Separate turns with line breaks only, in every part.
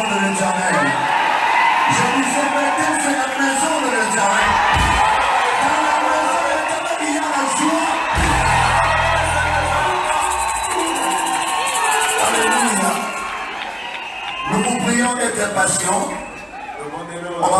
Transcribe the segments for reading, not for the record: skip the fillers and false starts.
de l'Éternel. Je vous ai metté, c'est la maison de l'Éternel. Dans la maison de l'Éternel, il y a la joie. Alléluia. Nous vous prions d'être patients. On va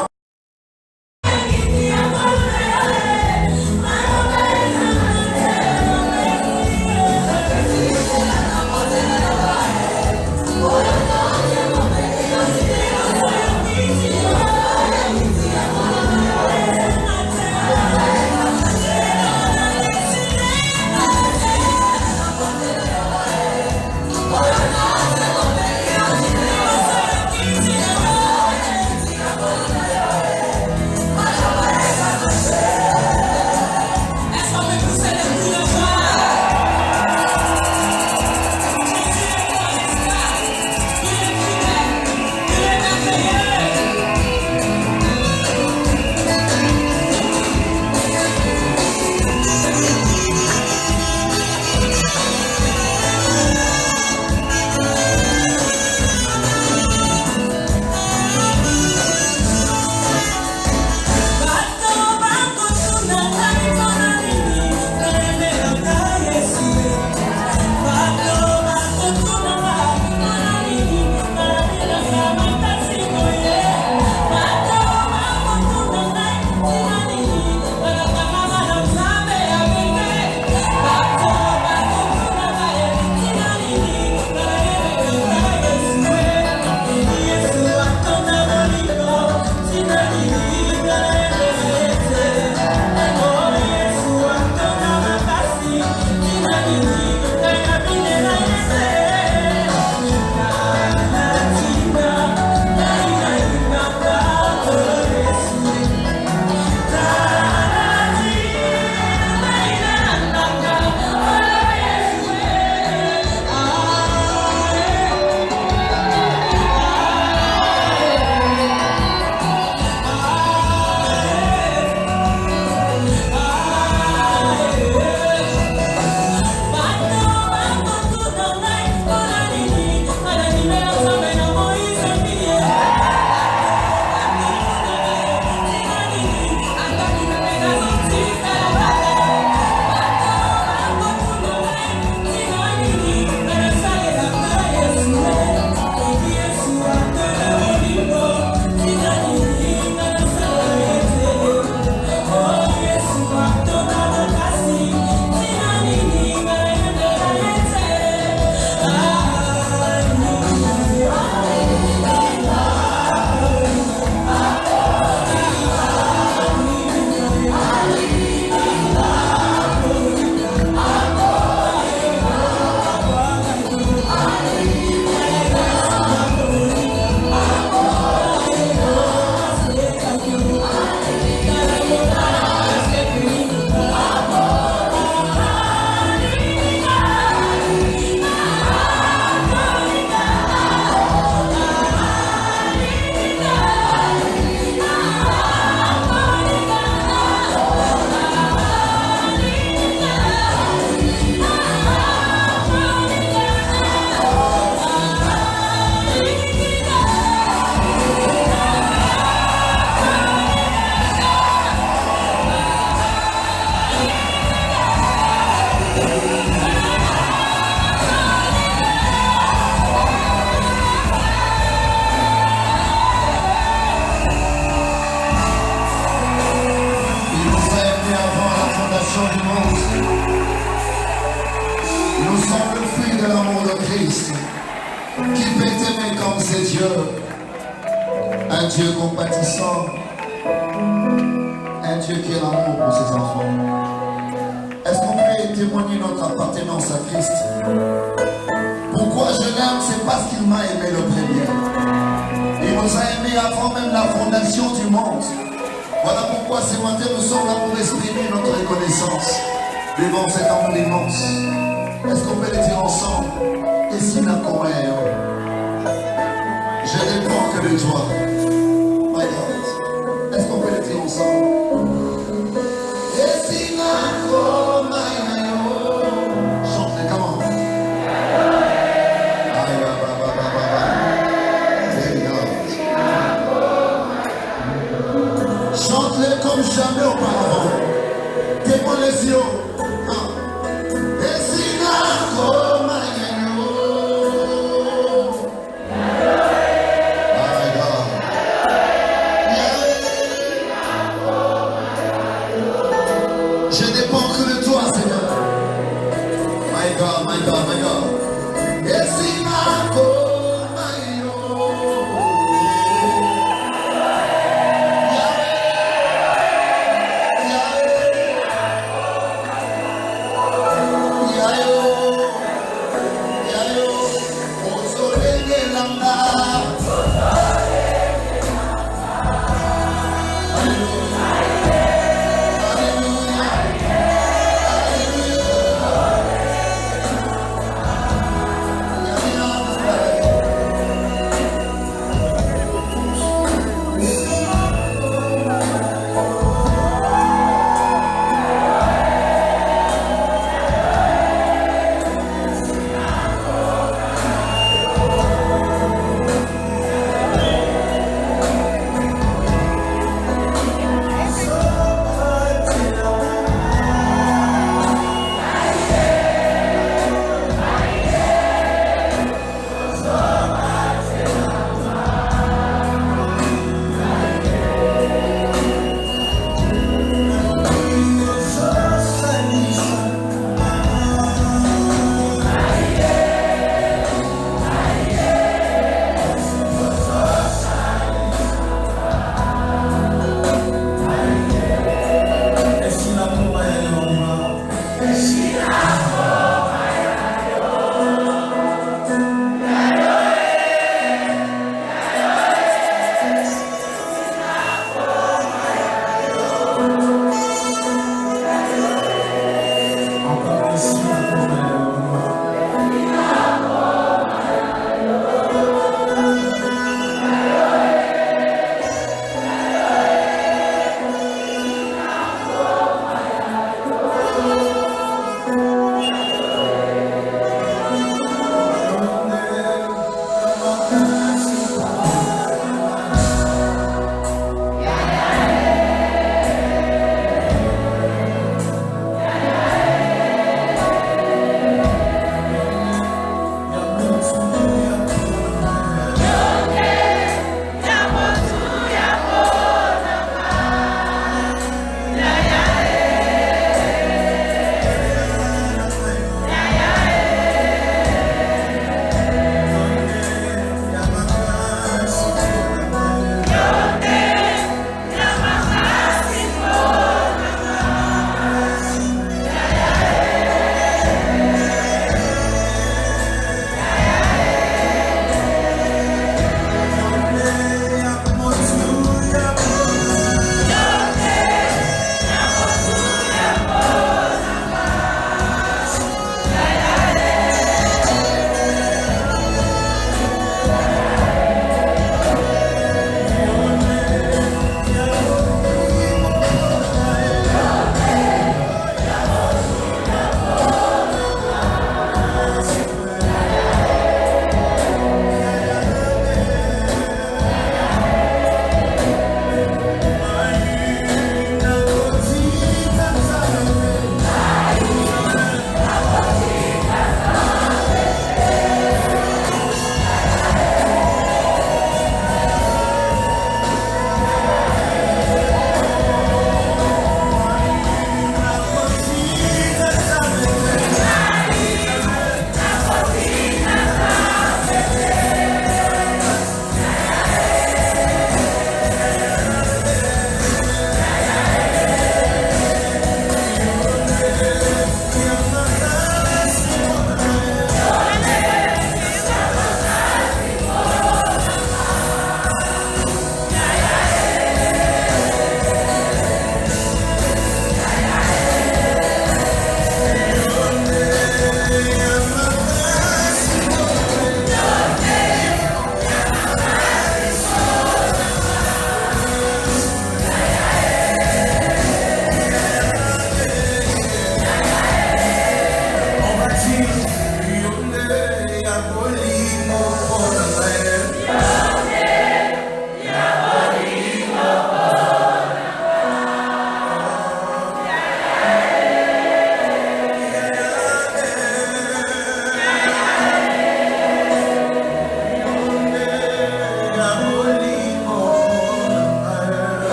Un Dieu compatissant, un Dieu qui est l'amour pour ses enfants. Est-ce qu'on peut témoigner notre appartenance à Christ? Pourquoi je l'aime? C'est parce qu'il m'a aimé le premier. Il nous a aimés avant même la fondation du monde. Voilà pourquoi ce matin nous sommes là pour exprimer notre reconnaissance devant cet amour immense. Est-ce qu'on peut le dire ensemble? Et s'il n'a qu'au je ne prends que de toi. My God. Est-ce qu'on peut le dire ensemble? Et s'il n'a qu'au chantez, comment? There you go. jamais auparavant. Témoin les yeux. Et si je dépends que de toi, Seigneur. My God, my God, my God. Et si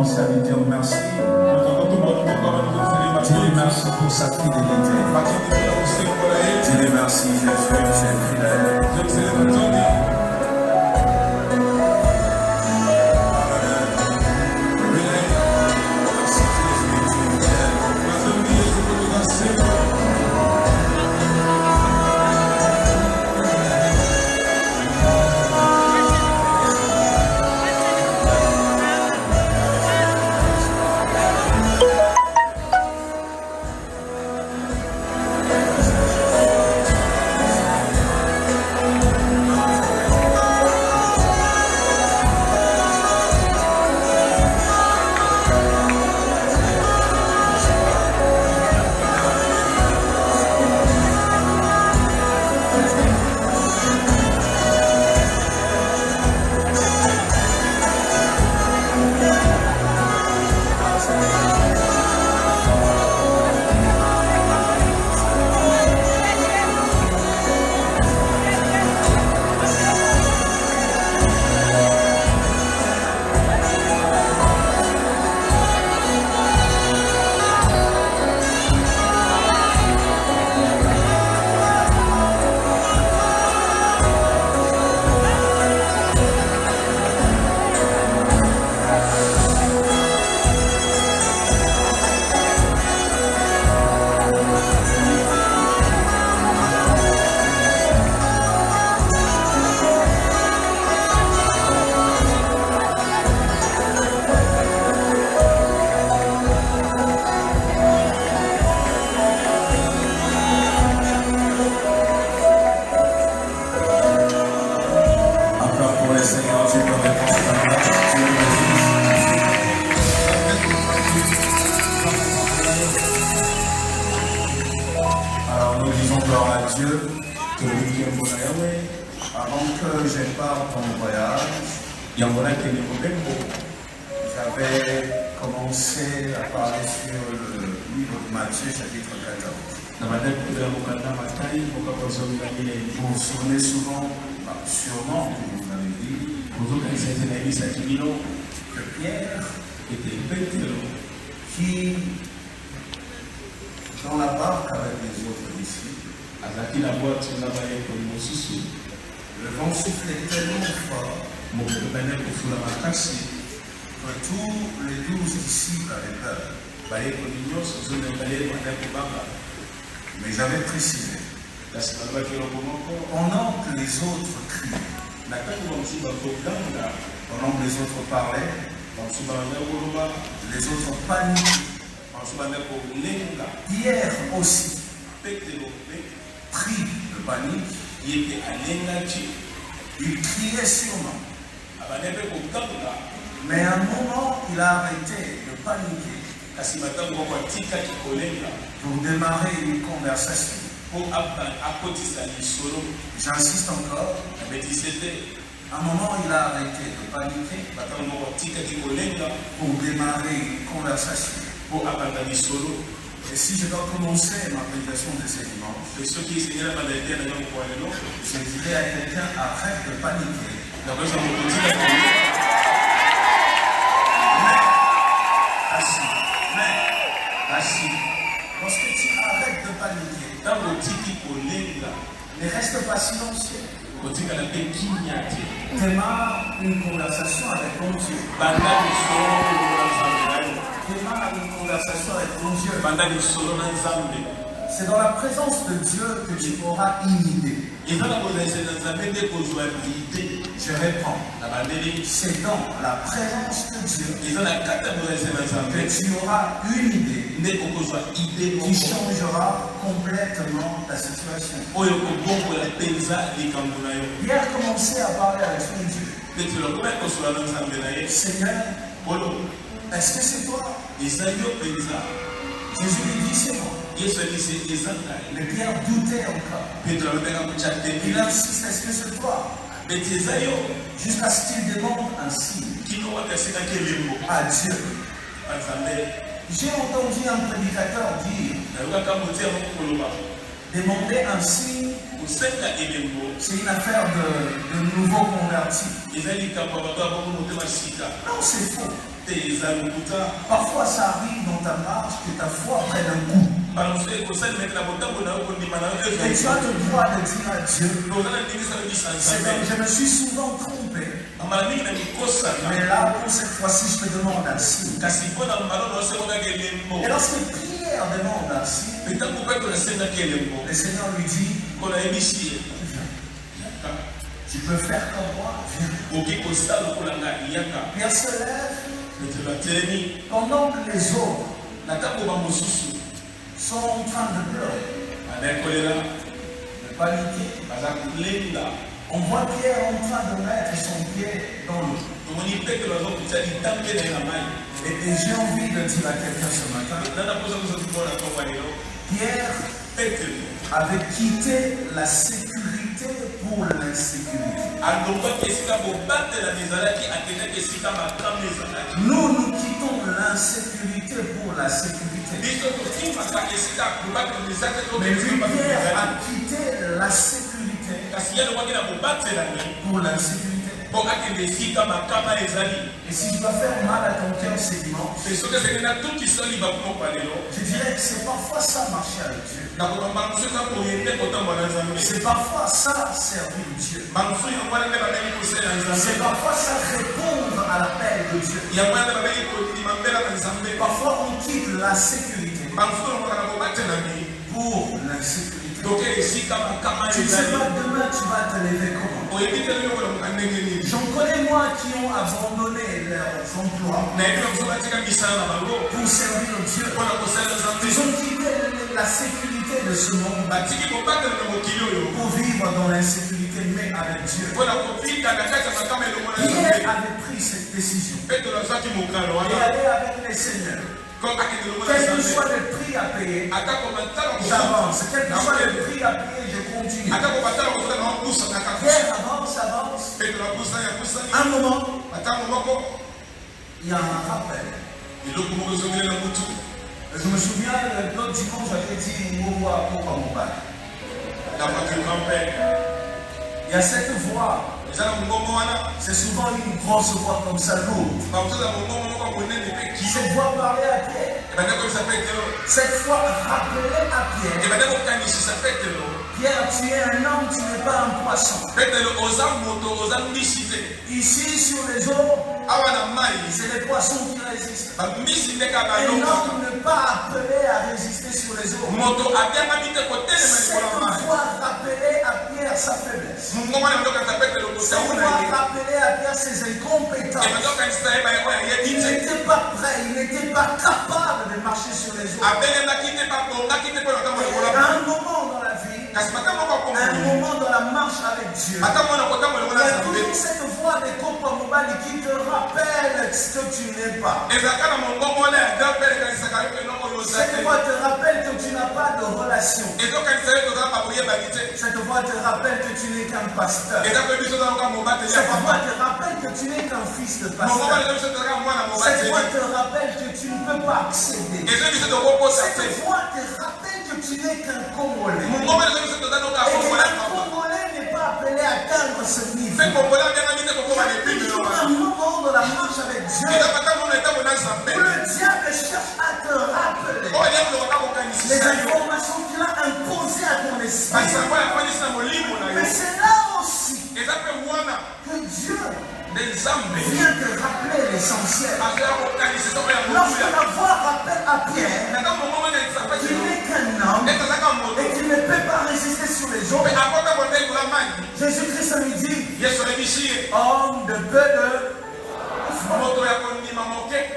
commencer à lui dire merci. Dis-lui merci pour sa fidélité. Dis-lui merci, Jésus, tu es fidèle.
Avant que je parte en voyage, j'avais commencé à parler sur le livre de Matthieu, chapitre 14. Vous vous souvenez sûrement que vous m'avez dit que Pierre était qui, dans la barque avec les autres disciples, le vent soufflait tellement fort que tous les 12 disciples avaient peur. Mais j'avais précisé, pendant que les autres criaient, pendant que les autres parlaient, les autres paniquaient, Pierre aussi pris de panique, il criait sûrement. Mais à un moment, il a arrêté de paniquer pour démarrer une conversation. J'insiste encore. À un moment, il a arrêté de paniquer pour démarrer une conversation. Et si je dois commencer ma prédication de ce dimanche, je dirais à quelqu'un, arrête de paniquer. Lorsque tu arrêtes de paniquer, ne reste pas silencieux. Démarre une conversation avec ton Dieu. Démarre une conversation avec ton Dieu. C'est dans la présence de Dieu que tu auras une idée. Je réponds. C'est dans la présence de Dieu que tu auras une idée qui changera complètement ta situation. Pierre commençait à parler avec son Dieu. Seigneur, est-ce que c'est toi? Jésus lui dit c'est moi. Mais Pierre doutait encore. Il insiste, est-ce que c'est toi? Jusqu'à ce qu'il demande un signe à Dieu. J'ai entendu un prédicateur dire demander un signe, c'est une affaire de nouveaux convertis. Non, c'est faux.
Parfois ça arrive dans ta marche que ta foi prenne un coup. Et tu as le droit de dire à Dieu, Seigneur, je me suis souvent trompé. Mais là, pour cette fois-ci, je te demande ainsi. Et lorsque Pierre demande ainsi, le Seigneur lui dit, tu peux faire comme moi. Pierre se lève pendant que les autres sont en train de pleurer, de paniquer. On voit Pierre en train de mettre son pied dans l'eau. Et j'ai envie de dire à quelqu'un ce matin, Pierre avait quitté la sécurité pour l'insécurité. Nous quittons l'insécurité pour la sécurité. Mais lui, Pierre a quitté la sécurité pour l'insécurité. Et si je dois faire mal à ton cœur ce dimanche, je dirais que c'est parfois ça marcher avec Dieu. C'est parfois ça servir Dieu. C'est parfois ça répondre à l'appel de Dieu. Parfois on quitte la sécurité pour l'insécurité. Tu ne sais pas demain tu vas te lever comment. J'en connais moi qui ont abandonné leurs emplois pour servir Dieu. Ils ont quitté la sécurité de ce monde pour vivre dans l'insécurité, mais avec Dieu. Pierre avait pris cette décision et aller avec les seigneurs. Quel que soit le prix à payer, j'avance. Quel que soit le prix à payer, je continue. Pierre avance. Un moment, il y a un rappel. Je me souviens, l'autre dimanche, j'avais dit Mouwa pour Mouba. Il y a cette voix. C'est souvent une grosse voix comme ça, lourde. Cette voix parlait à Pierre. Cette voix rappelait à Pierre. Pierre, tu es un homme, tu n'es pas un poisson. Ici, sur les eaux, c'est les poissons qui résistent. Un homme n'est pas appelé à résister sur les eaux. Cette voix rappelait à Pierre sa faiblesse. Cette voix rappelait à Pierre ses incompétences. Il n'était pas prêt, il n'était pas capable de marcher sur les eaux. À un moment dans la vie, à un moment dans la marche avec Dieu, il y a toujours cette voix de Kopamobali qui te rappelle ce que tu n'es pas. Cette voix te rappelle que tu n'as pas de relation. Cette voix te rappelle que tu n'es qu'un pasteur. Cette voix te rappelle que tu n'es qu'un fils de pasteur. Cette voix te rappelle que tu ne peux pas accéder. Cette voix te rappelle que tu n'es qu'un Congolais. Et que un Congolais n'est pas appelé à atteindre ce niveau. Il y a toujours un moment dans la marche avec Dieu où le diable cherche à te rappeler les informations qu'il a imposées à ton esprit. Mais c'est là aussi que Dieu vient te rappeler l'essentiel. Lorsque la voix rappelle à Pierre qu'il n'est qu'un homme et qu'il ne peut pas résister sur les eaux, Jésus-Christ lui dit, homme de peu de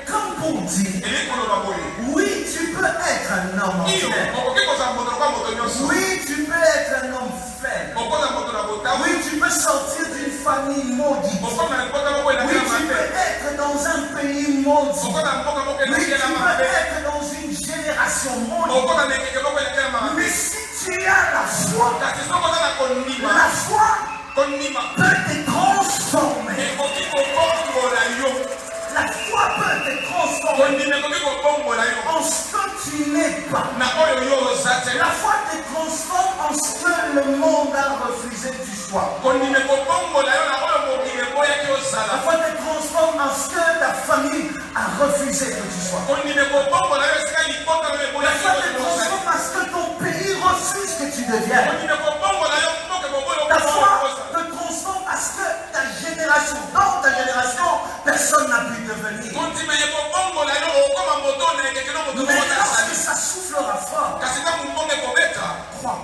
comme pour dire, oui, tu peux être un homme entier. Oui, tu peux être un homme faible. Oui, tu peux sortir d'une famille maudite. Oui, tu peux être dans un pays maudit. Oui, tu peux être dans une génération maudite. Mais si tu as la foi peut te transformer. La foi peut te transformer en ce que tu n'es pas. La foi te transforme en ce que le monde a refusé que tu sois. La foi te transforme en ce que ta famille a refusé que tu sois. La foi te transforme parce que ton pays refuse que tu deviennes. Ta foi te transforme parce que ta génération, dans ta génération, personne n'a pu devenir. Mais lorsque ça soufflera fort, crois.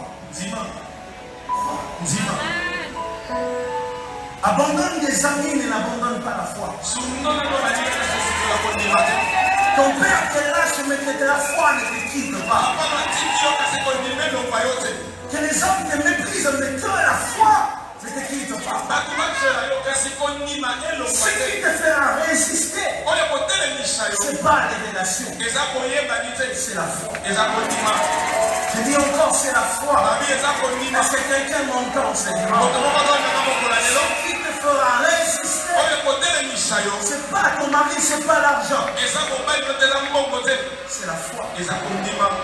Abandonne des amis, mais n'abandonne pas la foi. Ton père qui est là, mais que la foi ne te quitte pas. Que les hommes te méprisent, mais que la foi ne te quitte pas. Ce qui te fera résister, ce n'est pas les relations, c'est la foi. Je dis encore, c'est la foi. Est-ce que quelqu'un m'entend, Seigneur? Ce qui te fera résister, c'est pas ton mari, c'est pas l'argent. C'est la foi.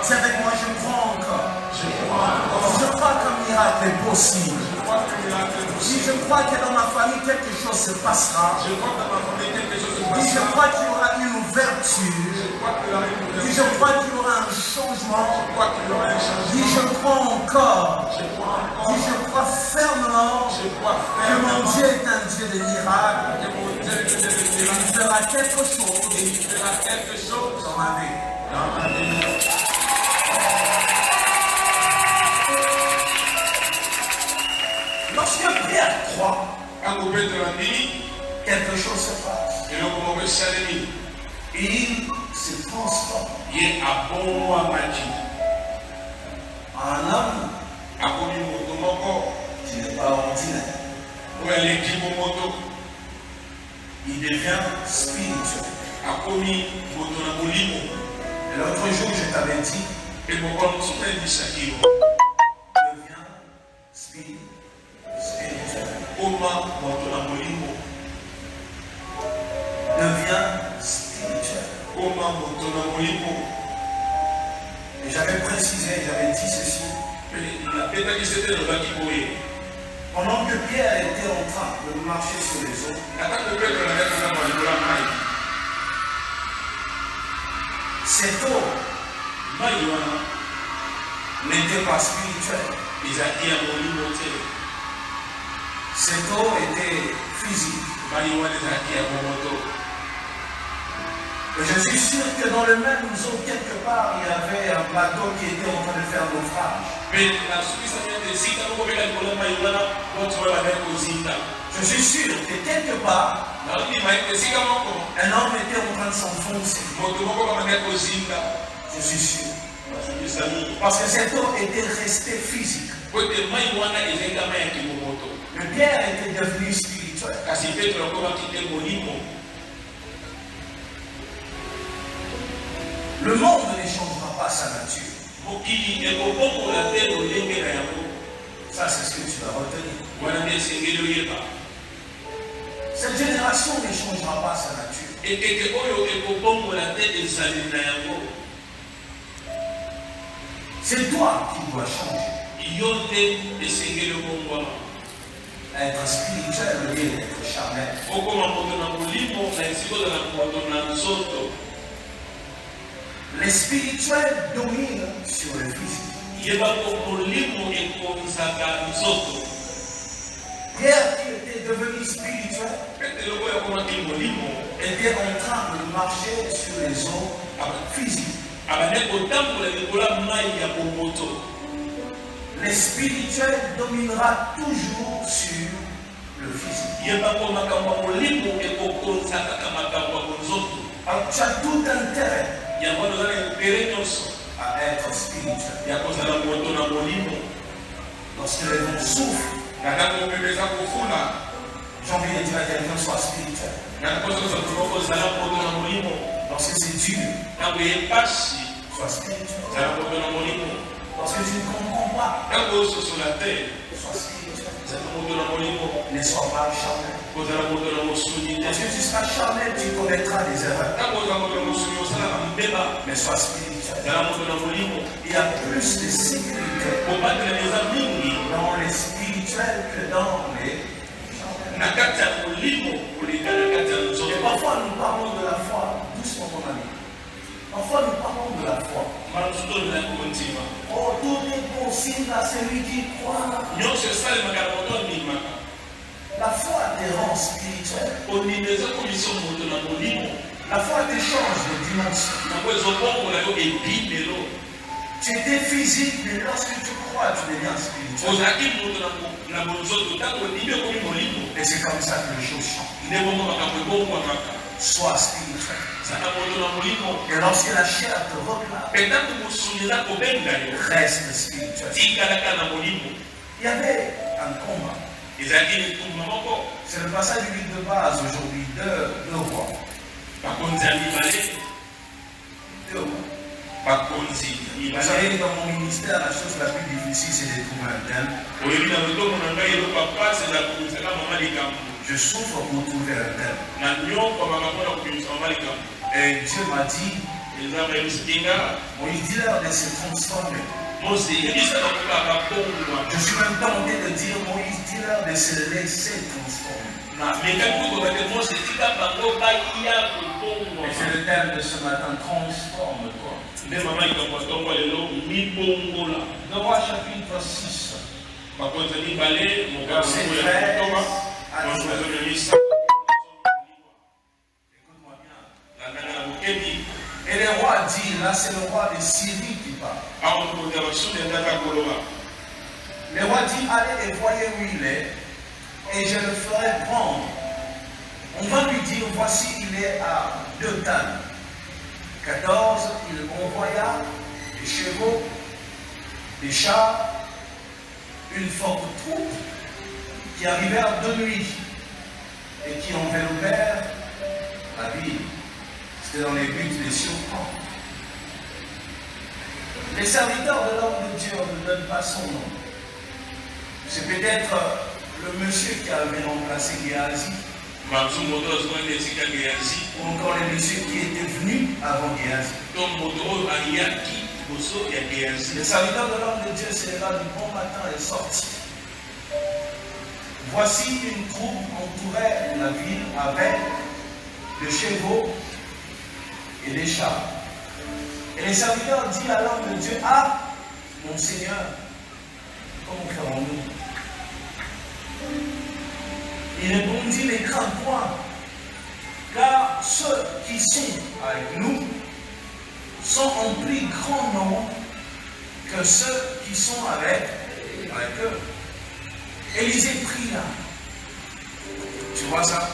C'est avec moi, je crois encore. Je crois qu'un miracle est possible. Si je crois que dans ma famille quelque chose se passera. Si je crois qu'il y aura une ouverture. Si je crois qu'il y aura un changement. Si je crois encore. Si je crois fermement que mon Dieu est un Dieu de miracles. Il fera quelque chose dans ma vie. Lorsque Pierre croit, quelque chose se passe. Et il se transforme en un homme qui n'est pas ordinaire. Il devient spirituel. Et l'autre jour, je t'avais dit, devient spirituel. Devient spirituel. Et j'avais précisé, j'avais dit ceci. Pendant que Pierre était en train de marcher sur les eaux, cette eau n'était pas spirituelle. Cette eau était physique. Et je suis sûr que dans le même eau, quelque part, il y avait un bateau qui était en train de faire naufrage. Je suis sûr que quelque part, un homme était en train de s'enfoncer. Je suis sûr. Parce que cette eau était restée physique. Le Pierre était devenu spirituel. Le monde ne changera pas sa nature. Ça, c'est ce que tu vas retenir. Cette génération ne changera pas sa nature. C'est toi qui dois changer. Être spirituel veut dire être charnel. Les spirituels dominent sur le physique. Pierre, qui était devenu spirituel, était en train de marcher sur les eaux physiques. Le spirituel dominera toujours sur le physique. Alors, tu as tout intérêt à être spirituel. Lorsque les vents soufflent, j'ai envie de dire à quelqu'un, sois spirituel. Lorsque c'est dur, sois spirituel. Lorsque tu ne comprends pas, sois spirituel. Ne sois pas charnel. Lorsque tu seras charnel, tu commettras des erreurs. Mais sois spirituel. Il y a plus de sécurité dans les spirituels que dans les charnels. Et parfois nous parlons de la foi. Oh, tout est possible à celui qui croit. La foi te rend spirituel. La foi te change de dimension. Tu étais physique, mais lorsque tu crois, tu deviens spirituel. Et c'est comme ça que les choses changent. Sois spirituel. Et lorsque la chair te réclame, reste spirituel. Il y avait un combat. C'est le passage du livre de base aujourd'hui, deux rois. Deux rois. Vous savez, dans mon ministère, la chose la plus difficile, c'est de trouver un thème. Je souffre pour trouver un thème. Et Dieu m'a dit, Moïse, dis-leur de se transformer. Je suis même tenté de dire, Moïse, dis-leur de se laisser transformer. Et c'est le thème de ce matin, transforme-toi. Dans Romains chapitre 6, verset 13 à 19. Écoute-moi bien. Et le roi dit, là c'est le roi de Syrie qui parle. Le roi dit, allez et voyez où il est, et je le ferai prendre. On va lui dire, voici il est à Dothan. 14, il envoya des chevaux, des chars, une forte troupe qui arrivèrent de nuit et qui enveloppèrent la ville. C'était dans les buts des surprendre. Les serviteurs de l'homme de Dieu ne donnent pas son nom. C'est peut-être le monsieur qui avait remplacé Géasi. Ou encore les messieurs qui étaient venus avant Géasi. Le serviteur de l'homme de Dieu s'éleva du bon matin et sortit. Voici une troupe entourait la ville avec des chevaux et des chars. Et les serviteurs disent à l'homme de Dieu, ah, mon Seigneur, comment ferons-nous? Il répondit, ne crains point, car ceux qui sont avec nous sont en plus grand nombre que ceux qui sont avec eux. Élisée pria. Tu vois ça?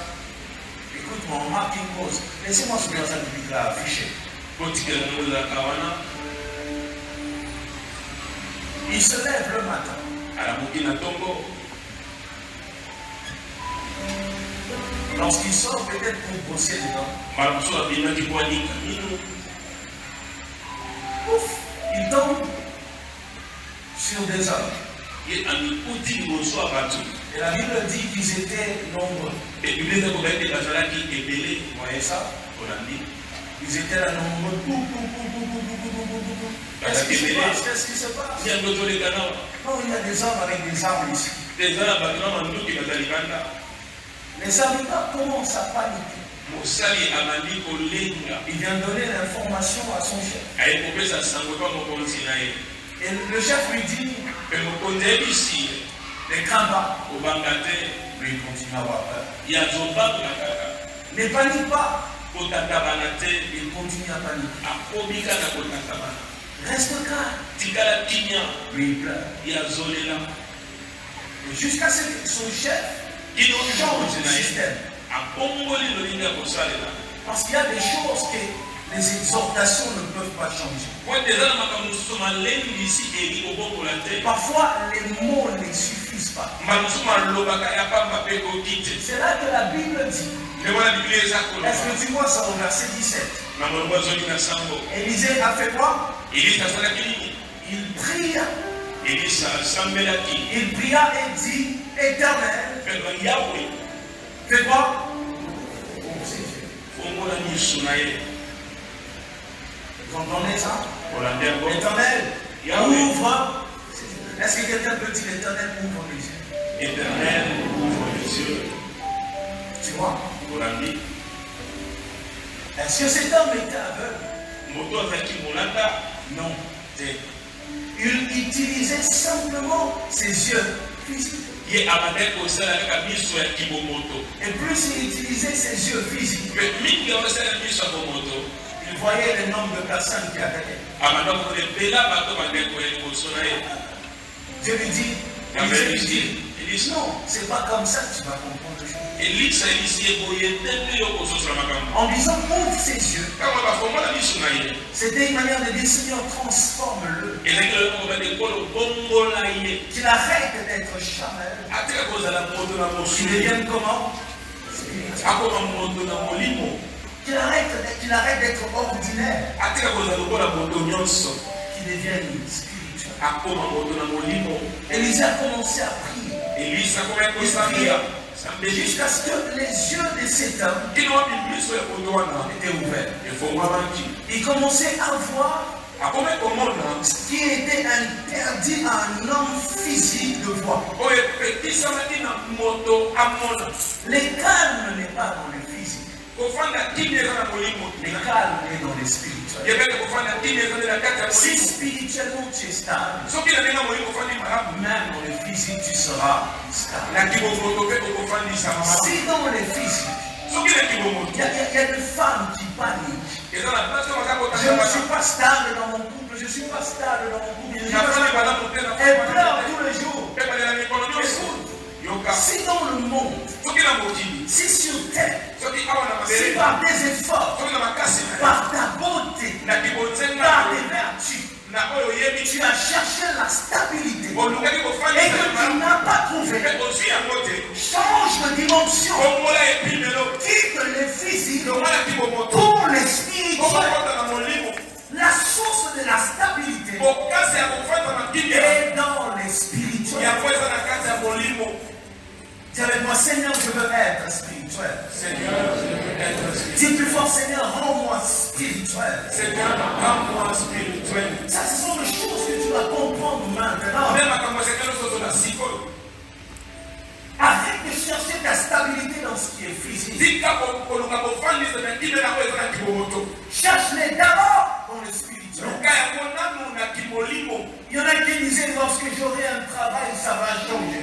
Écoute-moi, on marque une pause. Laissez-moi souvenir ça public là affiché. Il se lève le matin. Lorsqu'il sort peut-être pour bosser dedans, ouf, il tombe sur des hommes. Et la Bible dit qu'ils étaient nombreux. Vous voyez ça? Ils étaient là nombreux. Qu'est-ce qui se passe? Qu'est-ce qui se passe? Non, il y a des hommes avec des armes ici. Les serviteurs commencent à paniquer. Il vient donner l'information à son chef. Et le chef lui dit, ne crains pas. Lui, il continue à avoir peur. Ne panique pas. Il continue à paniquer. Reste calme. Lui, il pleure. Jusqu'à ce que son chef change le système. Parce qu'il y a des choses que les exhortations ne peuvent pas changer. Parfois, les mots ne suffisent pas. C'est là que la Bible dit. Est-ce que tu vois ça au verset 17? Élisée a fait quoi? Il pria. Il pria et dit, Éternel, fais quoi? Vous entendez ça? Éternel, ouvre. Est-ce que quelqu'un peut dire l'Éternel ouvre les yeux?
Éternel, ouvre les yeux.
Tu vois? Est-ce que cet homme était aveugle? Non. Il utilisait simplement ses yeux physiques. Et plus il utilisait ses yeux physiques, il voyait le nombre de personnes qui attaquaient. Je lui dis, non, c'est pas comme ça que tu vas comprendre les choses. En disant, ouvre ses yeux. C'était une manière de dire, Seigneur, transforme-le. Qu'il arrête d'être charnel. Qu'il devienne comment? Qu'il arrête d'être ordinaire. Qu'il devienne spirituel. Élisée a commencé à prier. Jusqu'à ce que les yeux de cet homme étaient ouverts. Il commençait à voir ce qui était interdit à un homme physique de voir. Le calme n'est pas dans le physique. Le calme est dans le spirituel. Si spirituellement tu es stable, même dans le physique tu seras stable. Si dans le physique, il y a des femmes qui paniquent. Je ne suis pas stable dans mon couple, je ne suis pas stable dans mon couple. Elle pleure tous les jours. Si dans le monde, si sur terre, si par des efforts, par ta beauté, par tes vertus, tu as cherché la stabilité et que tu n'as pas trouvé, change de dimension, quitte le physique pour le spirituel. La source de la stabilité est dans le spirituel. Dis avec moi, Seigneur, je veux être spirituel. Dis plus fort, Seigneur, rends-moi spirituel. Ça, ce sont les choses que tu dois comprendre maintenant. Arrête de chercher ta stabilité dans ce qui est physique. Cherche-les d'abord dans le spirituel. Il y en a qui disaient, lorsque j'aurai un travail, ça va changer.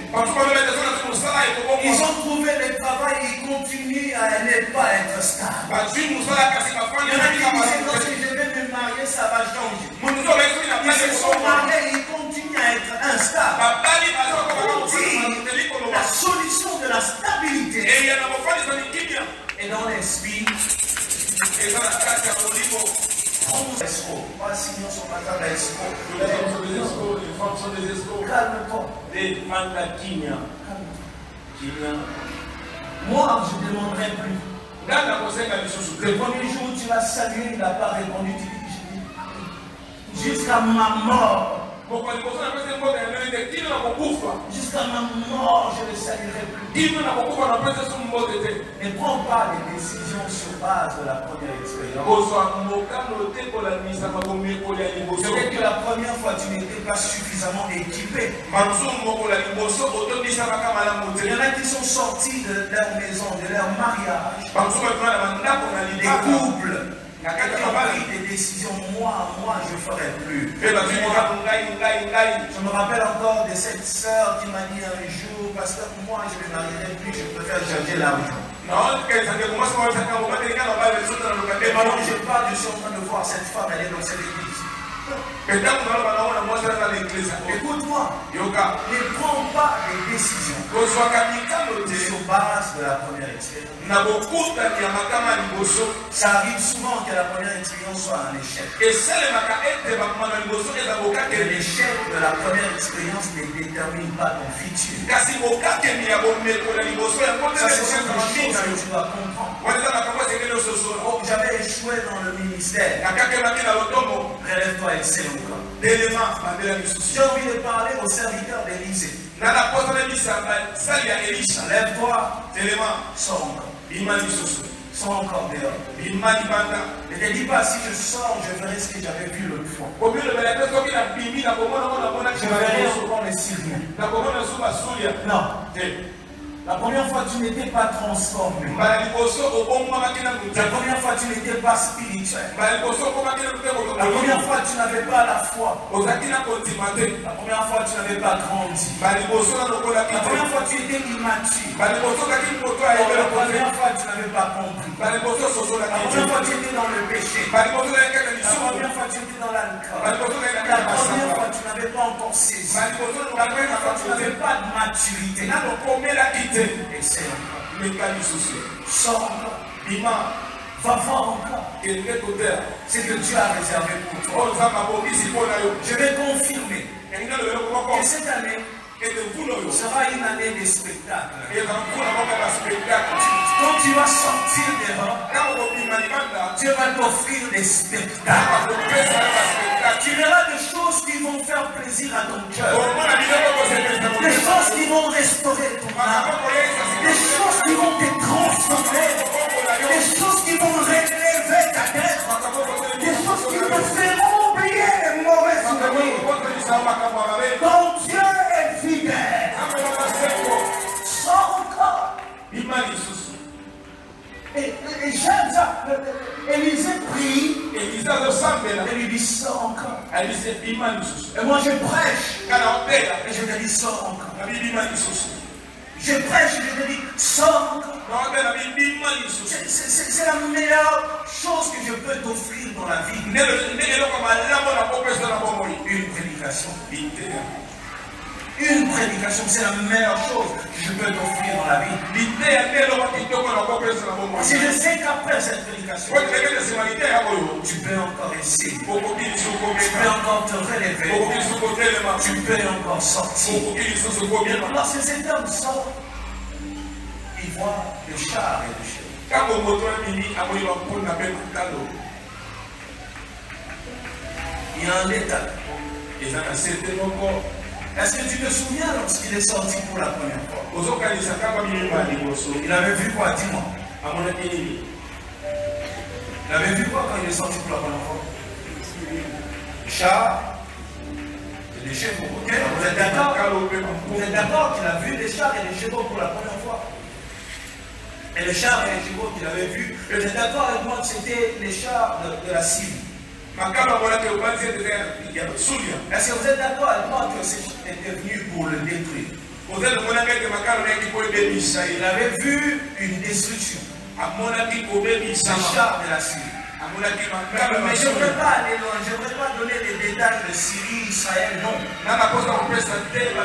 Ils ont trouvé le travail et ils continuent à ne pas être stable. Il y en a qui disaient, lorsque je vais me marier, ça va changer. Ils se sont mariés et ils continuent à être instables. La solution de la stabilité est dans l'esprit. Calme-toi. Moi, je ne demanderai plus. Le premier jour où tu l'as salué, il n'a pas répondu. Tu dis, jusqu'à ma mort. Jusqu'à ma mort, je ne le saluerai plus. Ne prends pas des décisions sur base de la première expérience. Peut-être que la première fois, tu n'étais pas suffisamment équipé. Il y en a qui sont sortis de leur maison, de leur mariage, des couples. Qui ont pris des décisions, moi, je ne ferai plus. Je me rappelle encore de cette sœur qui m'a dit un jour, pasteur, moi, je ne me marierai plus, je préfère changer l'argent. Et maintenant, je parle, je suis en train de voir cette femme, elle est dans cette église. Écoute-moi, ne prends pas des décisions sur base de la première expérience. Ça arrive souvent que la première expérience soit un échec. Et l'échec de la première expérience ne détermine pas ton futur. Ça, c'est des choses que tu dois comprendre. Oh, j'avais échoué dans le ministère. Relève-toi et c'est encore. J'ai envie de parler aux serviteurs d'Élysée. Lève-toi, sors encore. Sors encore dehors. Ne te dis pas, si je sors, je verrai ce que j'avais vu l'autre fois. Je verrai encore les Syriens. Non. La première fois, tu n'étais pas transformé. La première fois, tu n'étais pas spirituel. La première fois, tu n'avais pas la foi. La première fois, tu n'avais pas grandi. La première fois, tu étais immature. La première fois, tu n'avais pas compris. La première fois, tu étais dans le péché. La première fois, tu étais dans l'alcool. La première fois, tu n'avais pas encore saisi. La première fois, tu n'avais pas de maturité. Excellent. Sors encore. Va voir encore. C'est que Dieu a réservé pour toi. Je vais confirmer que cette année sera une année de spectacle. Quand tu vas sortir dehors, Dieu va t'offrir des spectacles. Tu verras des choses qui vont faire plaisir à ton cœur. Des choses qui vont restaurer ton âme. Des choses qui vont te transformer. Des choses qui vont relever ta tête. Des choses qui te feront oublier les mauvais souvenirs. Ton Dieu est fidèle. Sors encore. Et j'aime ça. Élisée prie. Et lui dit sors encore. Et moi je prêche. Et je te dis sors encore. Je prêche et je te dis sors encore. C'est la meilleure chose que je peux t'offrir dans la vie. Une prédication. Une prédication, c'est la meilleure chose que je peux t'offrir dans la vie. Si je sais qu'après cette prédication, tu peux encore essayer. Tu peux encore te relever. Tu peux encore sortir. Lorsque cet homme sort, il voit le char et le chevaux. Il y a un détail. Est-ce que tu te souviens lorsqu'il est sorti pour la première fois? Il avait vu quoi? Dis-moi. Il avait vu quoi quand il est sorti pour la première fois? Le char et les chevaux. Okay. Vous êtes d'accord? Vous êtes d'accord qu'il a vu les chars et les chevaux pour la première fois? Et les chars et les chevaux qu'il avait vus, vous êtes d'accord avec moi que c'était les chars de la Syrie? Est-ce que vous êtes d'accord avec moi que c'était venu pour le détruire? Il avait vu une destruction. Le char de la Syrie. Mais je ne veux pas aller loin, je ne veux pas donner les détails de Syrie, Israël, non.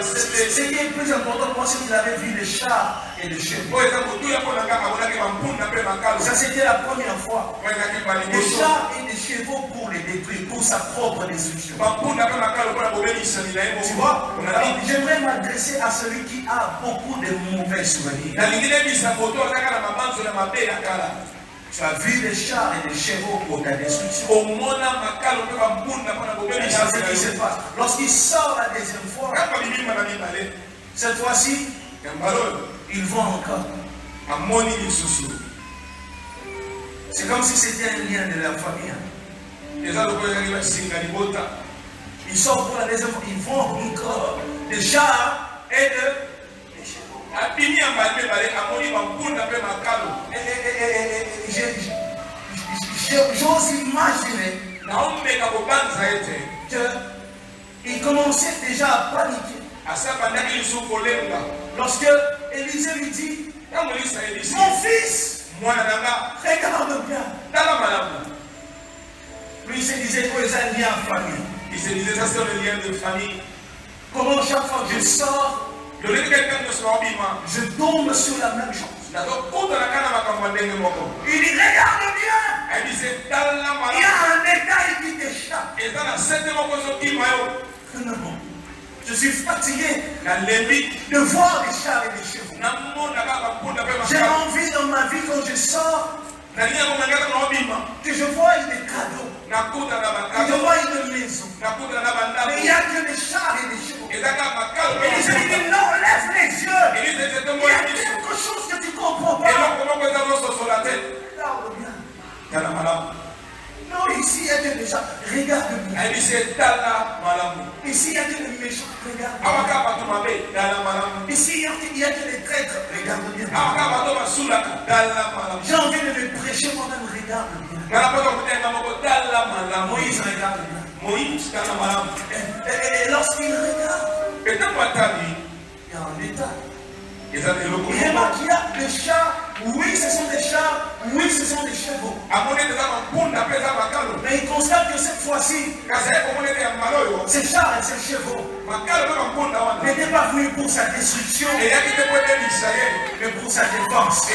Ce qui est plus important pour moi, c'est qu'il avait vu les chars et les chevaux. Ça, c'était la première fois. Les chars et les chevaux pour les détruire, pour sa propre destruction. Tu vois, j'aimerais m'adresser à celui qui a beaucoup de mauvais souvenirs. Tu as vu les chars et les chevaux pour ta destruction. Et c'est ce qui se passe. Lorsqu'il sort la deuxième fois, cette fois-ci, ils vont encore. C'est comme si c'était un lien de leur famille. Ils sortent pour la deuxième fois, ils vont encore. Des chars et de... J'ose imaginer qu'il commençait déjà à paniquer. Lorsque Élisée lui dit, mon fils, regarde bien. Lui il se disait que c'est un lien en famille. Il se disait ça c'est un lien de famille. Comment chaque fois que je sors, je tombe sur la même chose. Il dit regarde bien. Il y a un détail qui t'échappe. Je suis fatigué de voir les chars et les chevaux. J'ai envie dans ma vie quand je sors que je vois des cadeaux, que je vois une maison. Mais il y a que des chars et des chevaux. Et il se dit non, lève les yeux. Il y a quelque chose que tu ne comprends pas. Regarde bien. Non, il ici il y a des méchants, regarde bien. Ici il y a des méchants, regarde bien. Ici il y a des traîtres, regarde bien. J'ai envie de me prêcher moi-même, regarde bien. Moïse regarde bien. Et lorsqu'il regarde, il y a un détail. Il remarque qu'il y a des chats, oui ce sont des chats, oui ce sont des chevaux. Mais il constate que cette fois-ci, ces chats et ces chevaux n'étaient pas venus pour sa destruction, mais pour sa défense.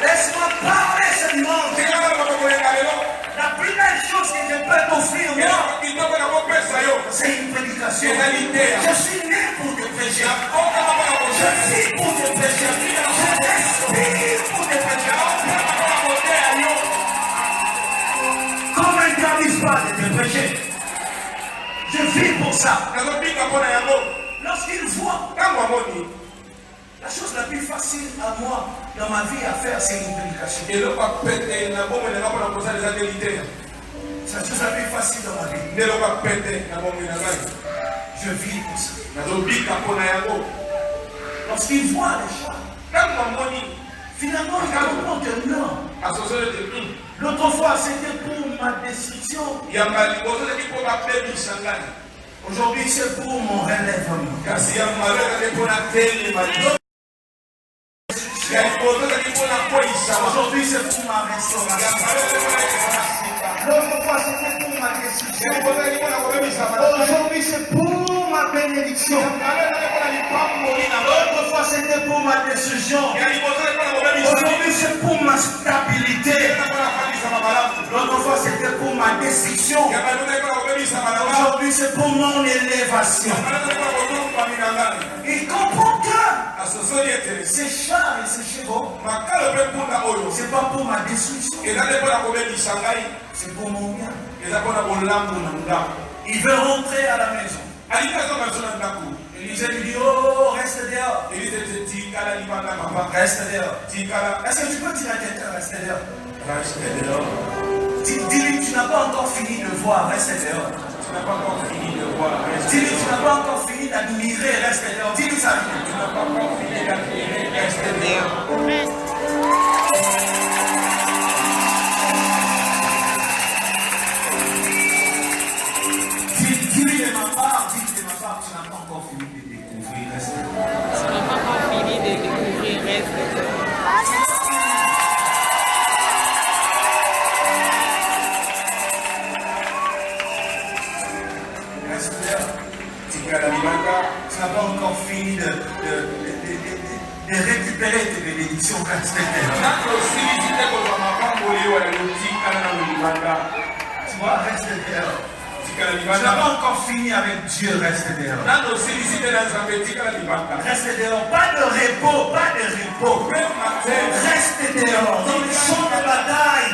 Laisse-moi parler seulement. La première chose que je peux t'offrir, moi, c'est une prédication. Je suis né pour te prêcher. Je vis pour te prêcher. Je respire pour te prêcher. Qu'on m'interdise pas de te prêcher. Je vis pour ça. Lorsqu'il voit, la chose la plus facile à moi dans ma vie à faire, c'est une prédication. C'est la chose la plus facile dans ma vie. Je vis pour ça. Lorsqu'il voit les chats, finalement il comprend que non. L'autre fois c'était pour ma destruction. Aujourd'hui c'est pour mon relèvement. Aujourd'hui c'est pour ma restauration. L'autre fois c'était pour ma destruction. Aujourd'hui c'est pour ma bénédiction. L'autre fois c'était pour ma destruction. Aujourd'hui c'est pour ma stabilité. L'autre fois c'était pour ma destruction. Aujourd'hui c'est pour mon élévation. Il comprend que ces chats et ces chevaux, c'est pas pour ma destruction, c'est pour mon bien. Il veut rentrer à la maison. Élisée lui dit, oh, reste dehors. Reste dehors. Est-ce que tu peux dire à quelqu'un, reste dehors? Dis-lui, tu n'as pas encore fini de voir, reste dehors. Dis-lui, tu n'as pas encore fini d'admirer, reste dehors. Dis-lui ça. Tu n'as pas encore fini d'admirer, reste dehors. Dis-lui de ma part, tu n'as pas encore fini de découvrir, reste dehors.
Tu n'as pas encore fini de découvrir, reste dehors.
Tu n'as pas encore fini de récupérer tes bénédictions. Reste dehors. Tu vois, reste dehors. Tu n'as pas encore fini avec Dieu, reste dehors. Reste dehors. Pas de repos, pas de repos. Reste dehors. Dans le champ de bataille,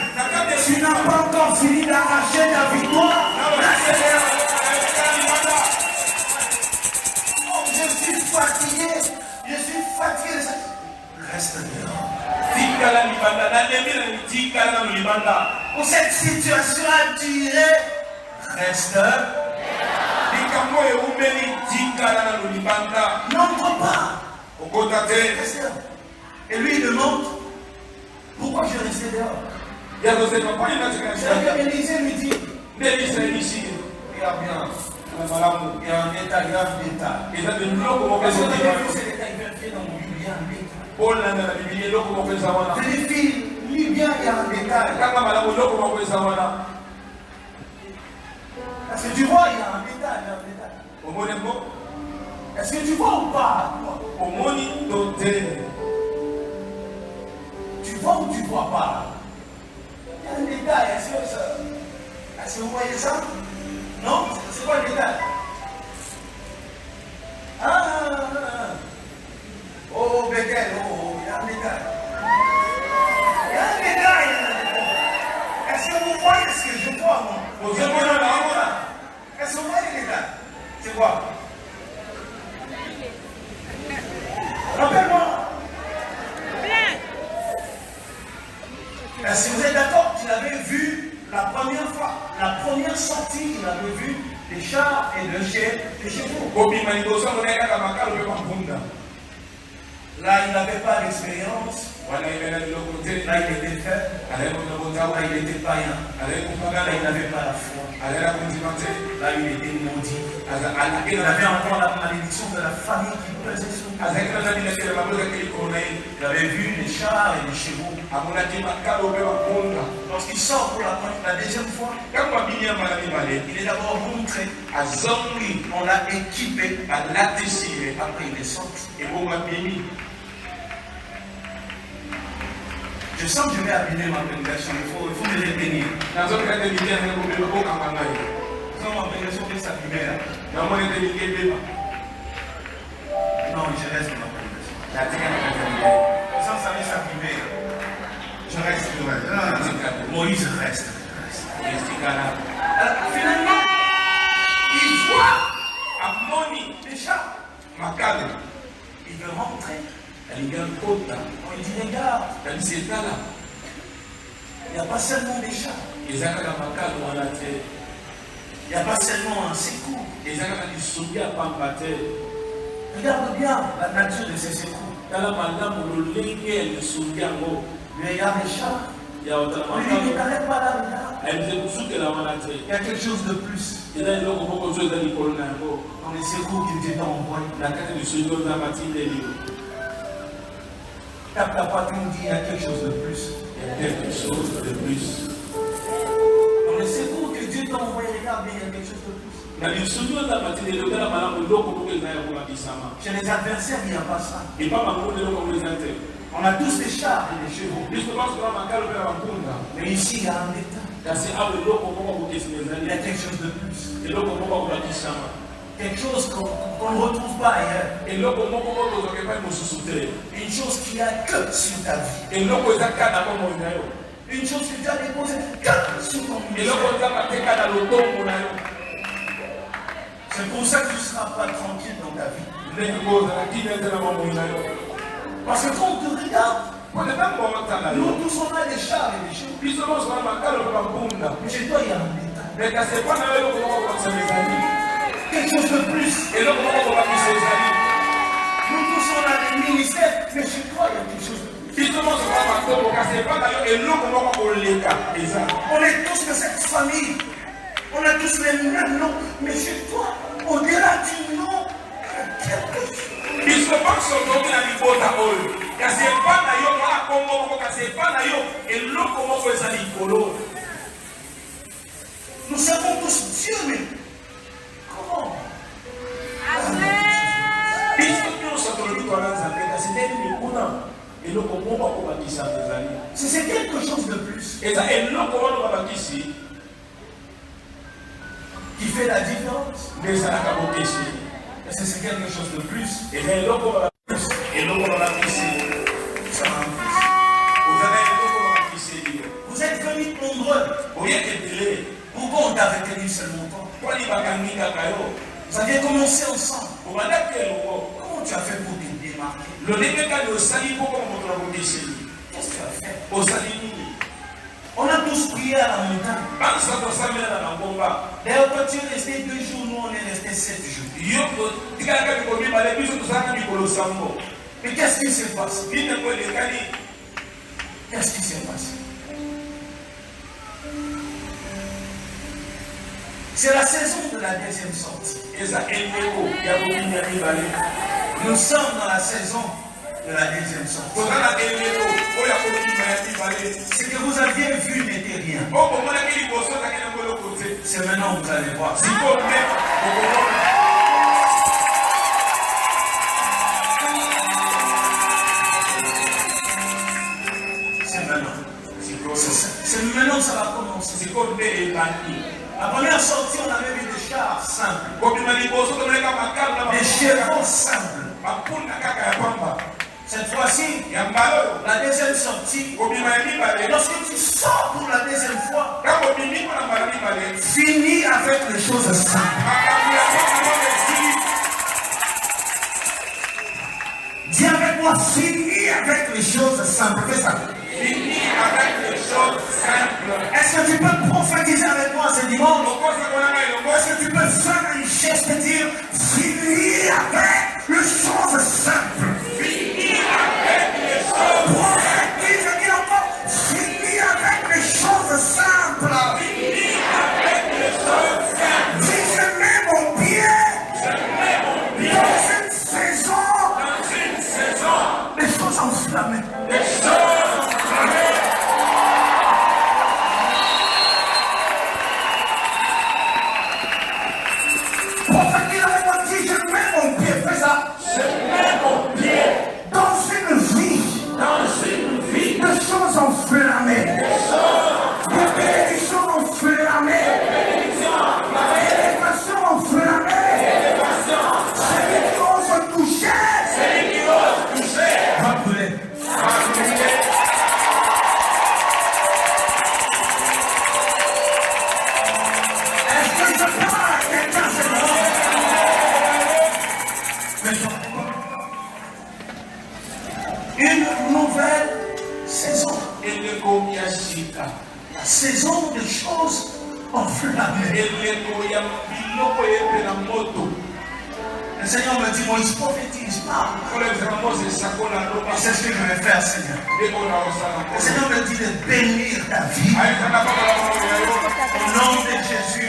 tu n'as pas encore fini d'arracher ta victoire. Reste dehors. Je suis fatigué. Reste dehors. Pour cette situation à durer, reste. N'entre pas. Et lui il demande pourquoi je restais dehors. Élisée lui dit, regarde bien. Il y a un état grave d'état. Est-ce que vous avez vu cet état qui vient fait dans mon Libyen? Les filles, Libyen, il y a un détail. Est-ce que tu vois, il y a un détail, Est-ce que tu vois ou pas? Tu vois ou tu vois pas? Il y a un détail. Est-ce que vous voyez ça? Non? C'est quoi le détail? Oh, Bethel, il y a un détail. Il y a un détail. Est-ce que vous voyez ce que je vois, moi? Est-ce que vous voyez le détail? C'est quoi? Rappelle-moi. Est-ce que vous êtes d'accord qu'il avait La première sortie, il avait vu des chars et des chevaux. Là, il n'avait pas d'expérience. Là, il était faible. Là, il était païen. Là, il n'avait pas la foi. Là, il était maudit. Il avait encore la malédiction de la famille qui pesait sur lui. Il avait vu les chars et les chevaux. Lorsqu'il sort pour la deuxième fois, il est d'abord montré. On l'a équipé. Après, il est sorti. Je sens que je vais abîmer ma prédication. Il faut me retenir. Sinon, ma prédication va s'abîmer là. Non, je reste dans ma prédication. Sans ça va s'abîmer. Je reste. Moïse reste. Alors, finalement, il voit les chats. Il veut rentrer. On lui dit regarde, il n'y a pas seulement des chats. Il n'y a pas seulement un secours. Regarde bien la nature de ces secours. Mais il y a des chats. On lui dit n'arrête pas là, regarde. Il y a quelque chose de plus. Dans les secours qu'il t'est envoyé. Tape ta patrie, dit il y a quelque chose de plus. Dans les secours que Dieu t'a envoyé, regarde, il y a quelque chose de plus. Chez les adversaires, il n'y a pas ça. On a tous des chars et des chevaux. Mais ici, il y a un détail. Il y a quelque chose de plus. Quelque chose qu'on ne retrouve pas ailleurs. Une chose qui a que sur ta vie. Une chose que tu as déposée que sur ton ministère. C'est pour ça que tu ne seras pas tranquille dans ta vie. Parce que quand on te regarde, nous tous on a des chars et des chevaux. Mais chez toi il y a un détail. Quelque chose de plus. Nous tous on a des ministères, mais chez toi il y a quelque chose de plus. On est tous de cette famille. On a tous les mêmes noms, mais chez toi, au-delà du nom, il y a quelque chose. Nous savons tous Dieu, mais comment? C'est quelque chose de plus qui fait la différence. C'est quelque chose de plus. Vous êtes venus nombreux. Pourquoi on t'a retenu seulement toi? Vous aviez commencé ensemble. Comment tu as fait pour te démarquer? Qu'est-ce que tu as fait? On a tous prié à la montagne. D'ailleurs, quand tu es resté 2 jours, nous on est resté 7 jours. Mais qu'est-ce qui s'est passé? Qu'est-ce qui s'est passé? C'est la saison de la deuxième sortie. Nous sommes dans la saison de la deuxième sortie. Ce que vous aviez vu n'était rien. C'est maintenant que vous allez voir. C'est maintenant. C'est maintenant que ça va commencer. La première sortie, on avait vu des chars simples. Des chevaux simples. Cette fois-ci, la deuxième sortie, lorsque tu sors pour la deuxième fois, finis avec les choses simples. Dis avec moi, finis avec les choses simples. Fais ça. Finis avec les choses simples. Est-ce que tu peux profiter saison de choses enflammées. Le Seigneur me dit, Moïse, prophétise pas. C'est ce que je vais faire, Seigneur. Le Seigneur me dit de bénir ta vie. Au nom de Jésus.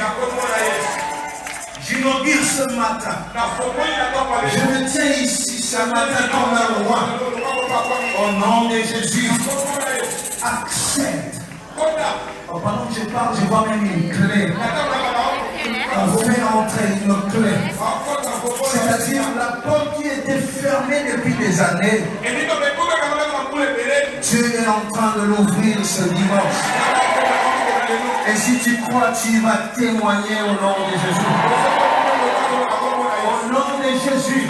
J'inaugure ce matin. Je me tiens ici ce matin comme un roi. Au nom de Jésus. Accepte. Pendant que je parle, je vois même une clé. On fait entrer une clé. C'est-à-dire la porte qui était fermée depuis des années. Dieu est en train de l'ouvrir ce dimanche. Et si tu crois, tu vas témoigner au nom de Jésus. Au nom de Jésus.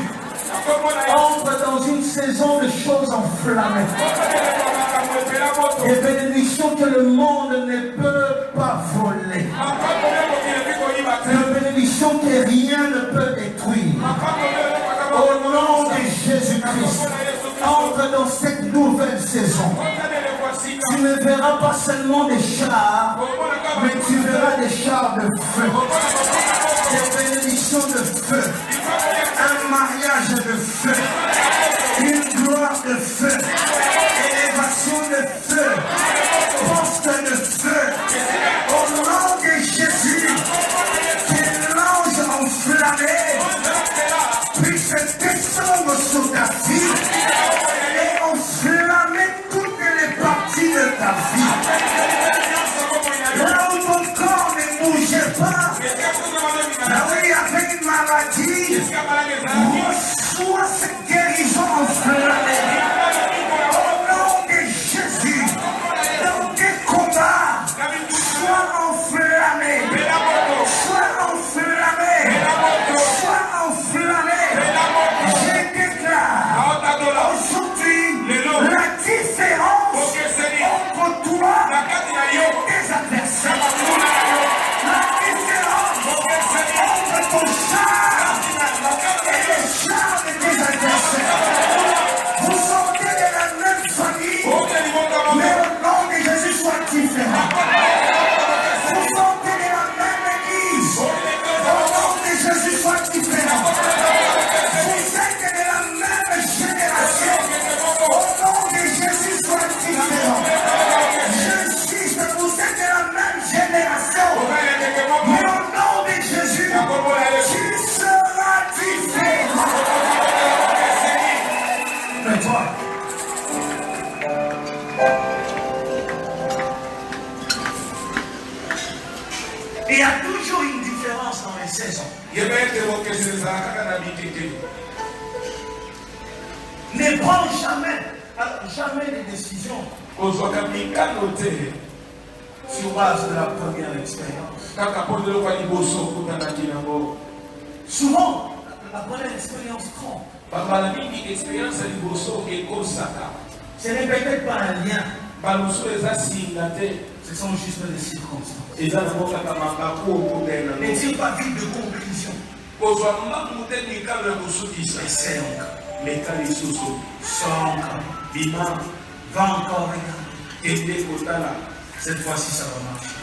Entre dans une saison de choses enflammées. Des bénédictions que le monde ne peut pas voler. Des bénédictions que rien ne peut détruire. Au nom de Jésus-Christ, entre dans cette nouvelle saison. Tu ne verras pas seulement des chars, mais tu verras des chars de feu. Des bénédictions de feu. Un mariage de feu. Une gloire de feu. Élévation de feu. Poste de feu. Au nom de Jésus, que l'ange enflammé puisse descendre sur ta vie et enflammer toutes les parties de ta vie. Là où ton corps ne bougeait pas, là où il y avait une maladie, reçois cette guérison enflammée. Au nom de Jésus, dans tes combats, sois enflammé. Sois enflammé. Sois enflammé. Je déclare aujourd'hui la différence entre toi et tes adversaires. La différence entre ton char et le char de tes adversaires. Vous sortez de la même famille, mais au nom de Jésus, sois différent. Vous sortez de la même église, au nom de Jésus, sois différent. Vous êtes de la même génération, au nom de Jésus, sois différent. J'insiste, vous êtes de la même génération, mais au nom de Jésus, tu seras différent. Mais toi, il y a toujours une différence dans les saisons. Ne prends jamais des décisions sur base de la première expérience. Souvent, la première expérience trompe. Ce n'est peut-être pas un lien. Ce sont juste des circonstances. Ne tire pas vite de conclusion. Essaie encore. Sors encore. Va encore regarder. Cette fois-ci, ça va marcher.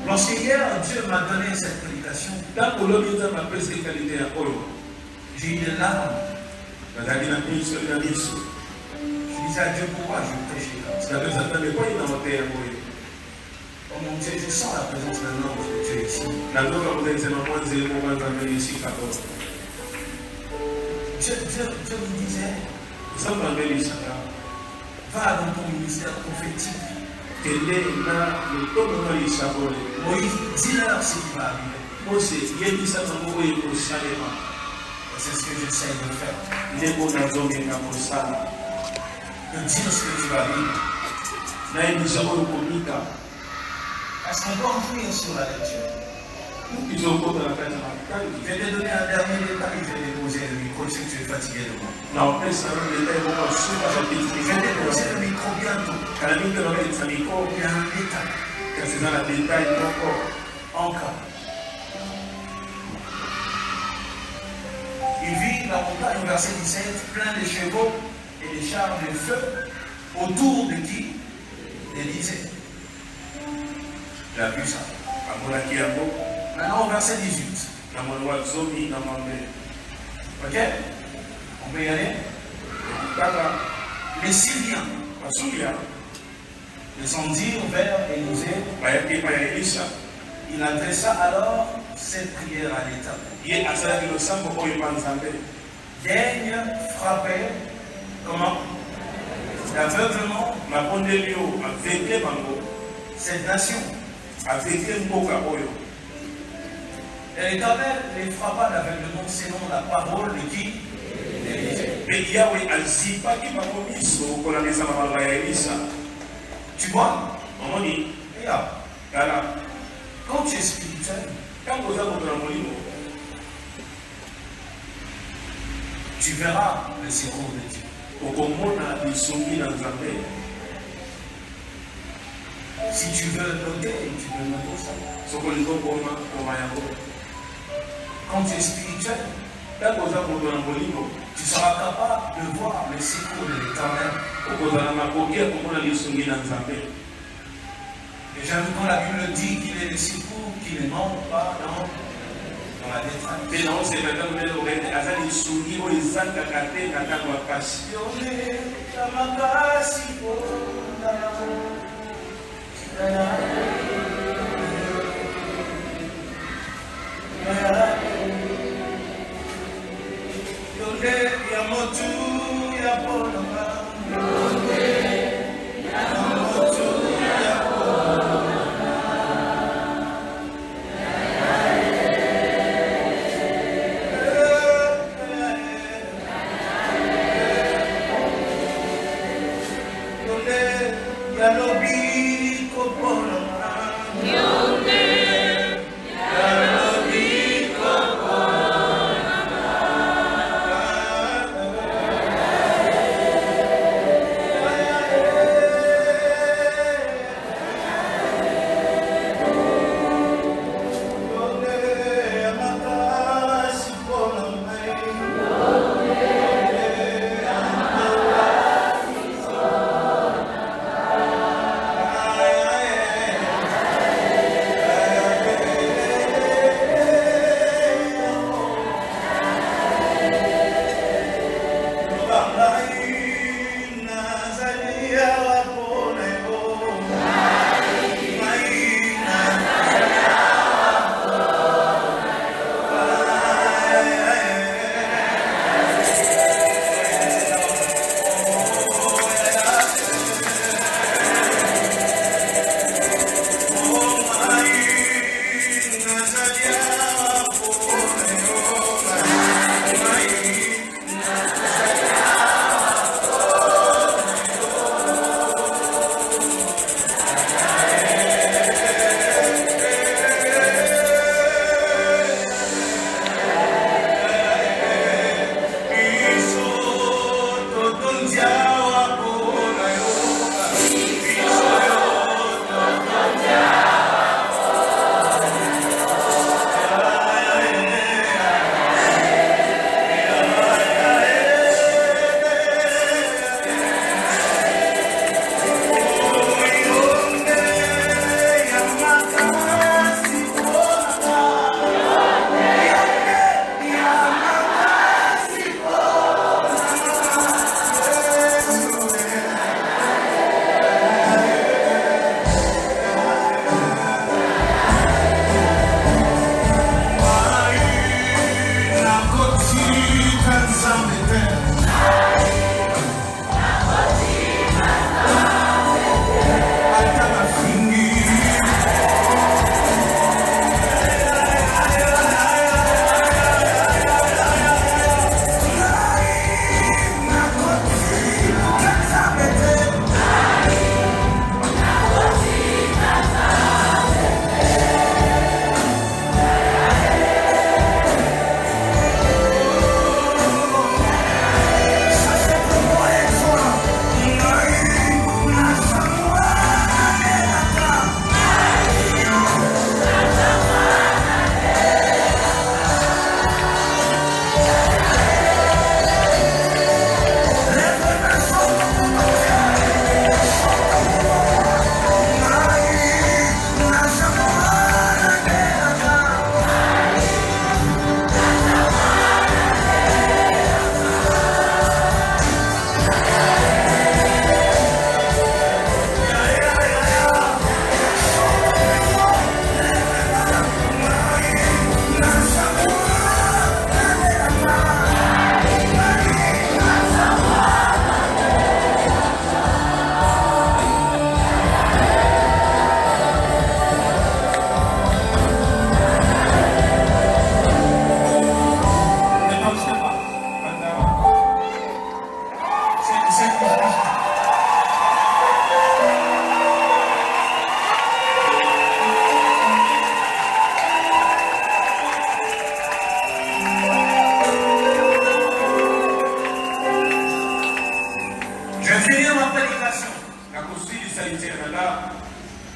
Lorsque hier, Dieu m'a donné cette prédication, j'ai eu des larmes. Je disais à Dieu, pourquoi je prêchais comme ça? Oh mon Dieu, je sens la présence d'un homme de Dieu ici. Dieu me disait, va dans ton ministère prophétique. Moïse, dis-leur ce qui va arriver. C'est ce que j'essaie de faire. De dire ce que tu vas vivre. Parce qu'on doit jouir sur la lecture. Je vais te donner un dernier détail, je vais déposer le micro, je sais que tu es fatigué de moi. Je vais déposer le micro bientôt. Il y a un détail. Encore. Il vit la montagne, verset 17, plein de chevaux et des chars de feu. Autour de qui? d'Élysée. Tu as vu ça? Maintenant au verset 18. Ok? On peut y aller? Les Syriens descendirent vers Élisée. Il adressa alors cette prière à l'Éternel. Daigne frapper, comment? L'aveuglement, cette nation. Et l'Éternel les frappa d'aveuglement selon la parole de qui? Tu vois? Regarde. Quand tu es spirituel, tu verras le secours de Dieu. Si tu veux noter, tu peux noter ça. Quand tu es spirituel, tu seras capable de voir le secours de l'Éternel. Et j'aime quand la Bible dit qu'il est le secours qui ne manque pas dans la détresse.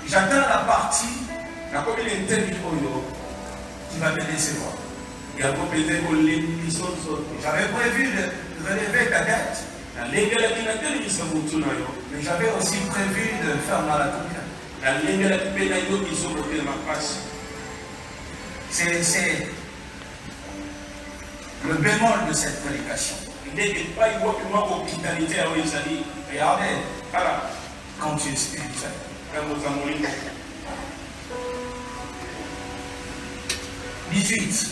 J'attends la partie qui va me décevoir. J'avais prévu de relever ta tête. Mais j'avais aussi prévu de faire mal à ton cœur. C'est le bémol de cette prédication. Regardez, quand tu es spirituel. « 18.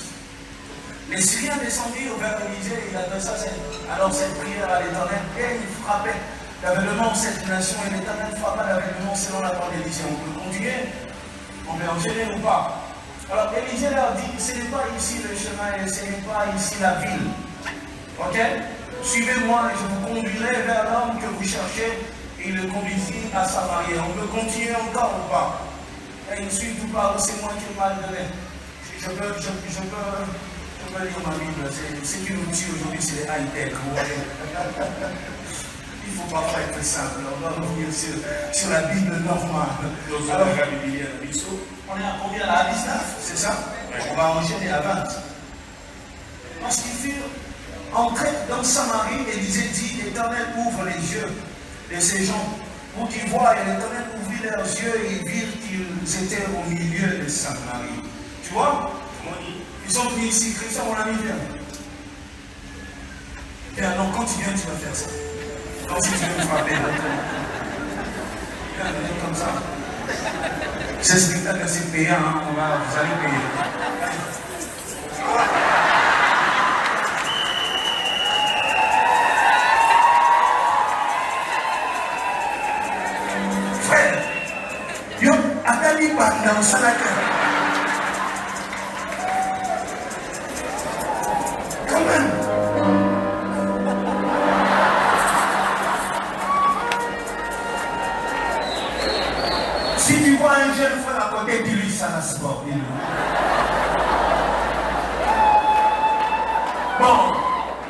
Les Syriens descendirent vers Élisée et il adressa cette prière à l'Éternel et il frappait l'aveuglement cette nation et l'Éternel frappa l'aveuglement selon la parole d'Élisée. On peut continuer, on peut enchaîner ou pas. Alors Élisée leur dit, ce n'est pas ici le chemin et ce n'est pas ici la ville. Ok? Suivez-moi et je vous conduirai vers l'homme que vous cherchez. Et il le conduisit à Samarie. On peut continuer encore ou pas? Et il suit tout par c'est moi qui ai mal donné. Je peux lire ma Bible. C'est une outil aujourd'hui, c'est les high-tech. Il ne faut pas être simple. On va revenir sur la Bible normale. Alors, on est à combien là? À 19, c'est ça? On va enchaîner à 20. Lorsqu'ils furent entrés dans Samarie, Élisée dit, l'Éternel ouvre les yeux de ces gens pour qu'ils voient. Et l'Éternel ouvrit leurs yeux et ils virent qu'ils étaient au milieu de Samarie. Tu vois? Ils sont venus ici. Christian, mon ami, viens. Viens, non, quand tu viens, tu vas faire ça. Comme si tu veux me frapper. Viens, comme ça. C'est spectacle, c'est payant, hein? Vous allez payer. Frère, yo, attendez pas dans ce lac. Quand même. Si tu vois un jeune frère à côté, dis-lui ça la sport. Bon,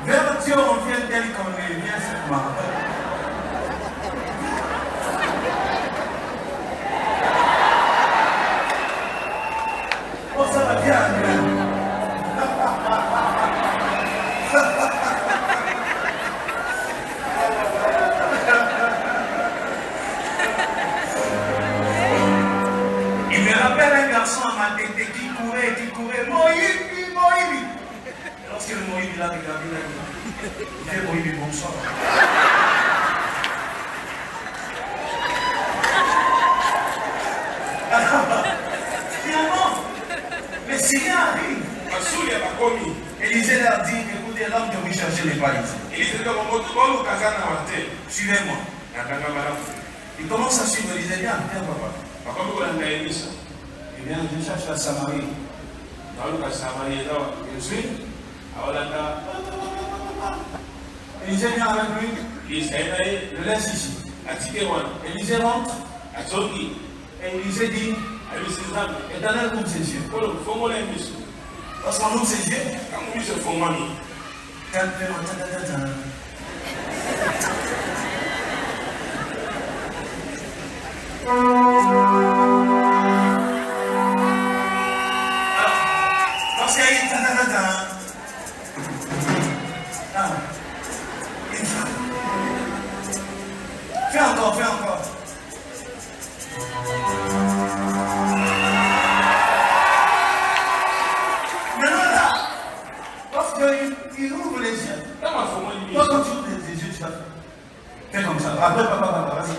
vers Dieu, on vient tel qu'on est, bien sûrement. Oh, ça va bien, il me rappelle un garçon à ma tête qui courait, Moïbi. Lorsque le Moïbi l'a regardé, il fait Moïbi, bonsoir. Finalement, les Syriens arrivent. Élisée leur dit, écoutez, l'homme que vous cherchez n'est pas ici. Suivez-moi. Il commence à suivre, Élisée, viens, papa. Eh bien, je cherche la Samarie. Je suis. Élisée vient avec lui. Je le laisse ici. Élisée rentre. Et Élisée dit, Éternel ouvre ses yeux. Lorsqu'on ouvre ses yeux, lorsqu'il y a eu fais encore. Maintenant là, lorsqu'il ouvre les yeux, toi quand tu ouvres les yeux, tu vas faire comme ça. Après, papa, vas-y.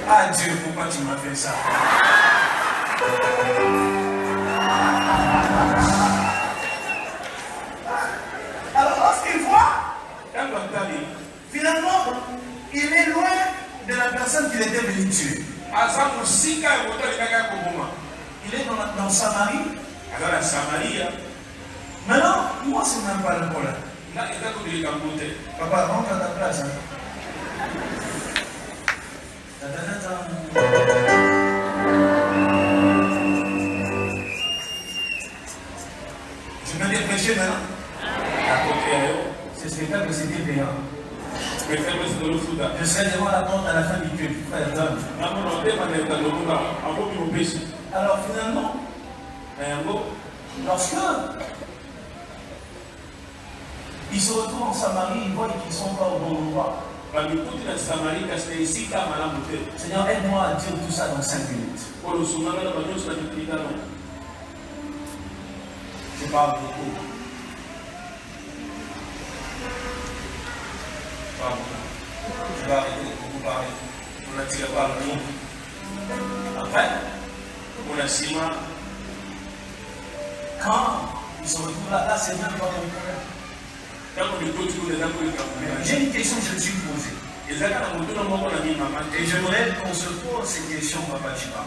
Ah Dieu, pourquoi tu m'as fait ça? Alors lorsqu'il voit, finalement, il est loin de la personne qu'il était venu tuer. Il est dans Samarie. Maintenant, moi c'est même pas le problème. Papa, rentre à ta place. Hein. suivez maintenant? Ce spectacle, c'était payant. Je serai devant la porte à la fin du culte, frère Don. Alors finalement, lorsque ils se retrouvent en Samarie, ils voient qu'ils ne sont pas au bon endroit. Seigneur, aide-moi à dire tout ça dans 5 minutes. Je parle beaucoup. Je vais arrêter de beaucoup parler. On a tiré par le mot. Après, quand ils se retrouvent là, c'est bien de voir mon problème. J'ai une question que je me suis posée. Et j'aimerais qu'on se pose cette question, Papa Chiba.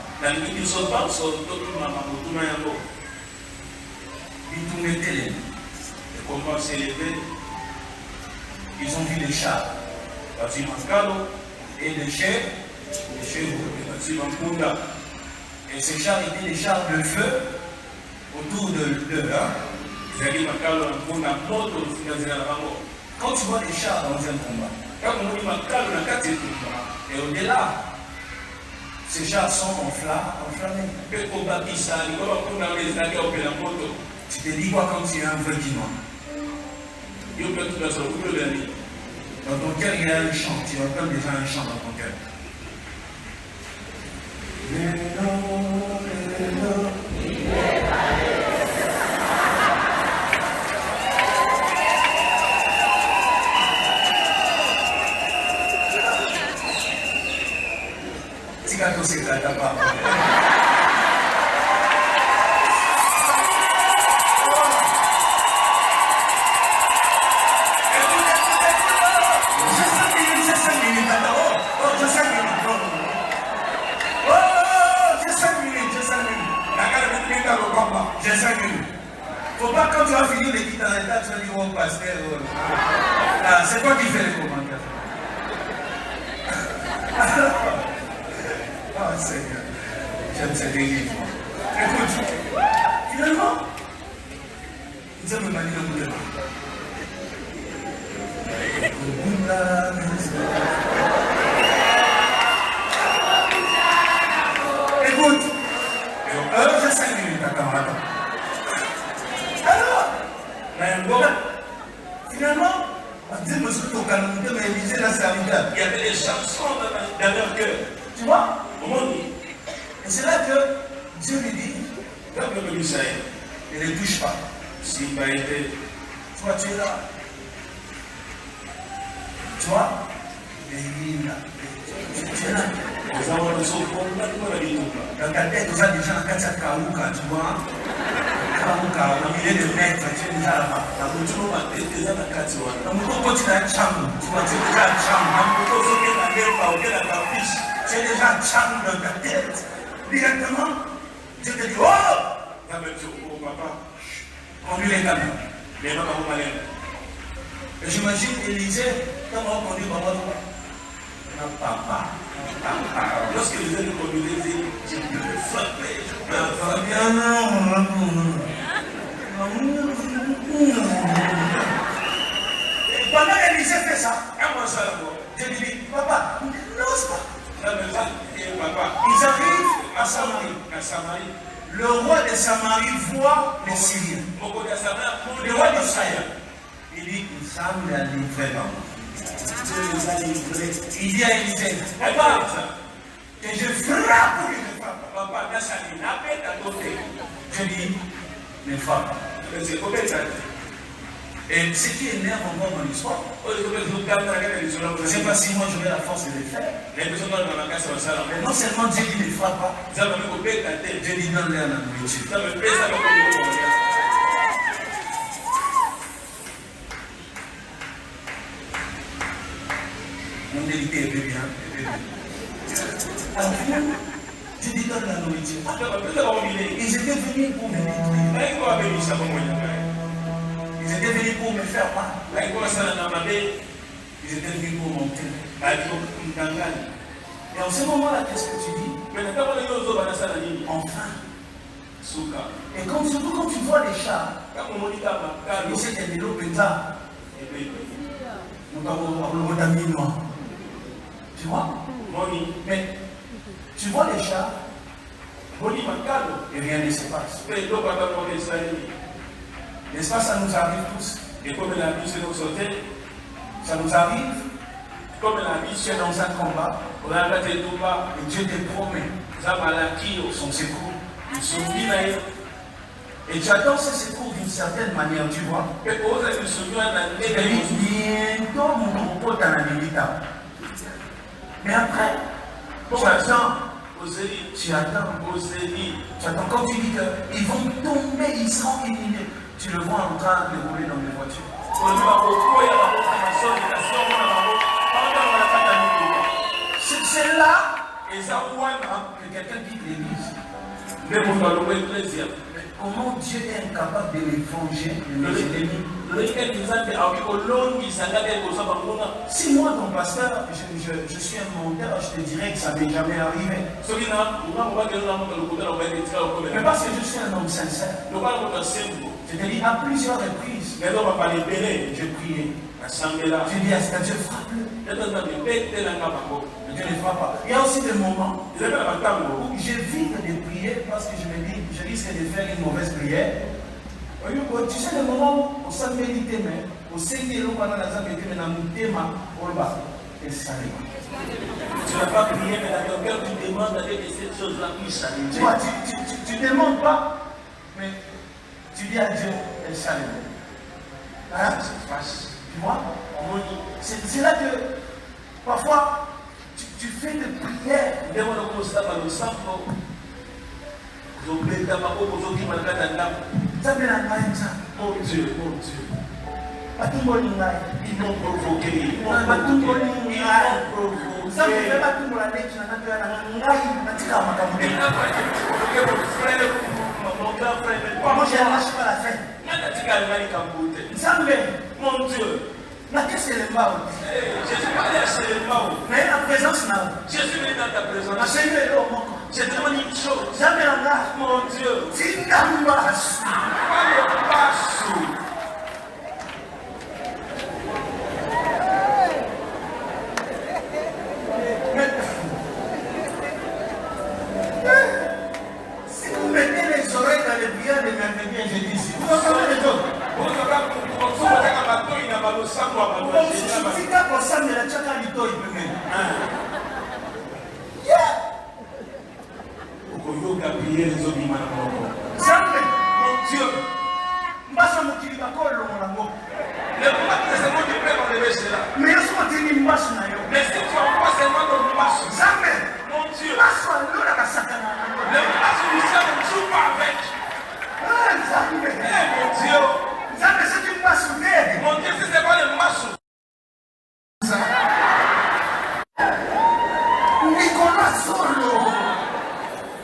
Ils ont vu les chars. Et les chevaux. Et ces chars étaient des chars de feu autour de l'un. Quand tu vois les chars dans un combat, et au-delà, ces chars sont enflammés. Tu te dis quoi quand tu es un vrai Guinois? Dans ton cœur, il y a un chant. Tu entends déjà un chant dans ton cœur. C'est la tapa. J'ai 5 minutes. Faut pas quand tu vas finir les guitares et là, tu vas dire oh pasteur. Ah, c'est toi qui fais les commentaires. Ah Seigneur, j'aime cette église. Écoute, finalement, nous avons manié le bout de écoute, j'ai 5 minutes à camarade. Alors, finalement, Dieu me souhaite au calendrier, mais il disait là, c'est arrivé. Il y avait des chansons dans leur cœur. Tu vois? Et c'est là que Dieu lui dit, ne les touche pas. Toi, tu es là. Tu vois? Et il est là. Tu es là. Dans ta tête, tu as déjà un cas de Kaouka, tu vois? Kaouka, au milieu de maîtres, tu es déjà là-bas. Dans mon tour, tu es déjà là. Dans mon tour, tu es là, tu vois, tu es déjà là. Tu es déjà charme dans ta tête. Directement, Dieu te dit, oh! On lui les caméras. Et j'imagine Élisée, quand on conduit papa, papa. Lorsque les gens conduisaient, je me frappais. Et pendant Élisée fait ça, Dieu lui dit, papa, n'ose pas. Ils arrivent à Samarie. Le roi de Samarie voit les Syriens. Le roi d'Israël. Il dit, il semble à livrer par moi. Il dit à Élisée, papa, que je frappe ou je ne frappe pas. Je dis, ne frappe pas. Et ce qui énerve encore dans l'histoire, c'est pas si moi j'aurais la force de le faire. Mais non seulement Dieu dit ne frappe pas, Dieu dit donne-leur la nourriture. Mon délicé est bien. Alors finalement, Dieu dit donne la nourriture. Ils étaient venus pour me détruire. Ils étaient venus pour me faire mal. Ils étaient venus pour monter. Et en ce moment-là, qu'est-ce que tu dis? Enfin, Et surtout quand tu vois les chars, tu sais qu'il y a des lots Penza. Tu vois? Mais tu vois les chars et rien ne se passe. N'est-ce pas, ça nous arrive tous? Ça nous arrive comme la vie, tu es dans un combat et Dieu te promet son secours. Et tu attends ce secours d'une certaine manière, tu vois. Et bientôt, mon pote en a. Mais après, tu attends. Quand tu dis qu'ils vont tomber, ils seront éliminés. Tu le vois en train de rouler dans les voitures. C'est là que quelqu'un quitte l'église. Comment Dieu est incapable de les venger de mes ennemis? Si moi, ton pasteur, je suis un menteur, je te dirais que ça ne m'est jamais arrivé. Mais parce que je suis un homme sincère. Je te dis à plusieurs reprises, je priais. Je dis à Dieu, frappe-le. Dieu ne frappe pas. Il y a aussi des moments où j'évite de prier parce que je me dis, je risque de faire une mauvaise prière. Tu sais, le moment où ça médite, mais au Seigneur, on a et ça tu n'as pas prié, mais dans ton cœur, tu demandes avec cette chose-là puisse arriver. Tu vois, tu ne demandes pas, mais tu dis à Dieu, elle s'allume. Hein? Tu vois? C'est là que parfois tu fais des prières. Mon Dieu. Ils m'ont provoqué. Moi, je n'arrache pas la fin. Mon Dieu. Qu'est-ce que c'est le mal? Je suis pas allé acheter le mal. Mais la présence là. Je suis venu dans ta présence. Je te demande une chose. Jamais en a. Mon Dieu. Tu n'as pas su. Si vous mettez les oreilles dans les prières de mes biens, je dis ici. Vous entendez les autres?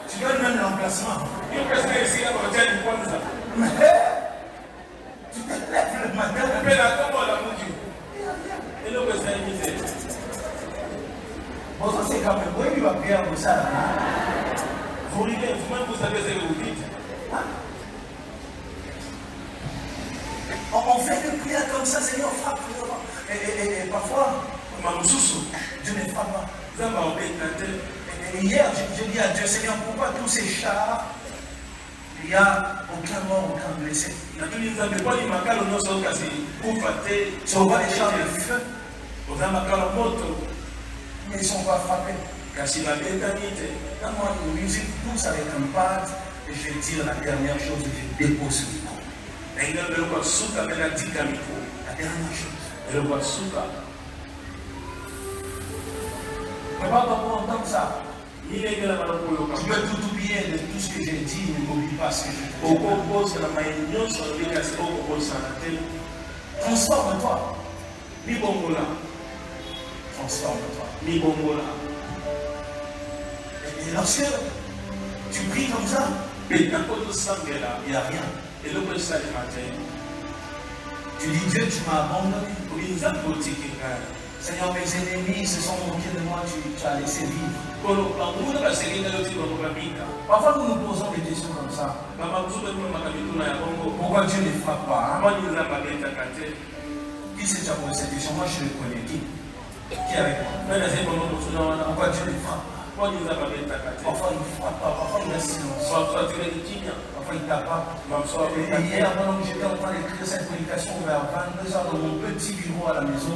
Tu donnes même l'emplacement. Tu te lèves le matin. Bon, ça c'est quand même. Oui, il va prier pour ça. Vous rigolez, vous-même vous savez ce que vous dites. On fait des prières comme ça, Seigneur, frappe. Et parfois, Dieu ne frappe pas. Et hier, j'ai dit à Dieu, Seigneur, pourquoi tous ces chars, il n'y a aucun mort, aucun blessé? Tu vois les chars de feu, mais ils ne sont pas frappés. Quand moi, je musique tous avec un pad, et je tire la dernière chose, et je dépose le micro. La dernière chose. Mais pas pour entendre ça. Tu peux tout oublier de tout ce que j'ai dit, ne m'oublie pas ce que j'ai dit. Transforme-toi. Transforme-toi. Et lorsque tu pries comme ça, il n'y a rien. Tu dis, Dieu, tu m'as abandonné. Seigneur, mes ennemis se sont moqués de moi, tu as laissé vivre. Parfois nous nous posons des questions comme ça. Pourquoi Dieu ne frappe pas? Qui s'est déjà posé cette question? Moi je le connais. Qui est avec moi? Pourquoi Dieu ne frappe pas? Parfois il ne frappe pas, parfois il a silence. Parfois il tape pas. Et hier, pendant que j'étais en train d'écrire cette prédication vers 22h dans mon petit bureau à la maison,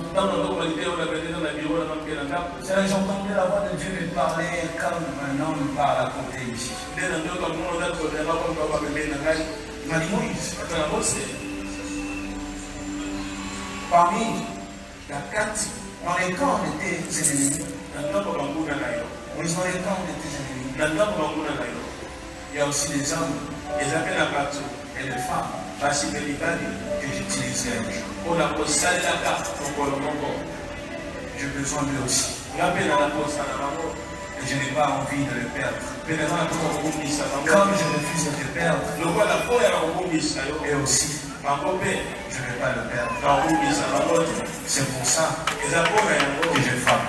j'entendais la voix de Dieu me parler comme un homme parle à côté ici. Il m'a dit Moïse, parmi la carte, dans les camps de tes ennemis, Moïse, dans les camps de tes ennemis, il y a aussi des hommes et des femmes que j'utiliserai. J'ai besoin d'eux aussi. Et je n'ai pas envie de les perdre. Comme je refuse de les perdre, et aussi, je ne vais pas le perdre. C'est pour ça que je frappe.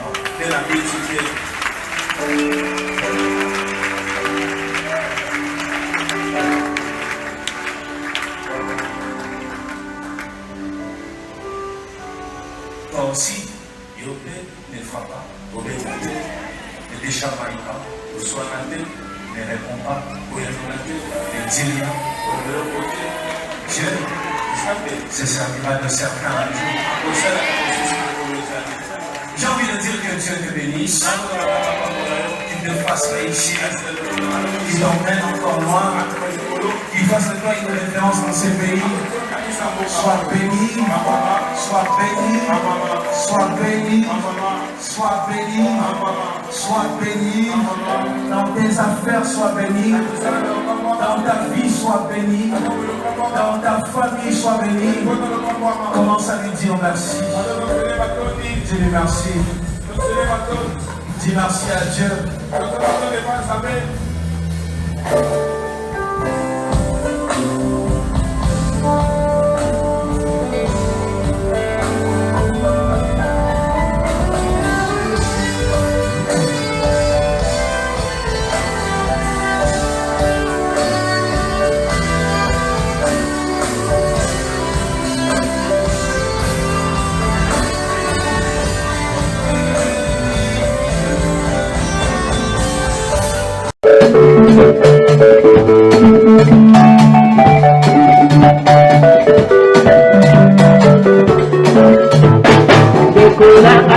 Toi aussi, ne frappe pas, ne déchamaille pas, ne réponds pas, ne dis rien. Dieu se servira de certains un jour. J'ai envie de dire que Dieu te bénisse, qu'il te fasse réussir, qu'il t'emmène encore loin, qu'il fasse de toi une référence dans ces pays. Sois béni, sois béni, sois béni, sois béni, sois béni, dans tes affaires, sois béni, dans ta vie, sois béni, dans ta famille, sois béni. Commence à lui dire merci. Dis-lui merci. Dis merci à Dieu.
Découvert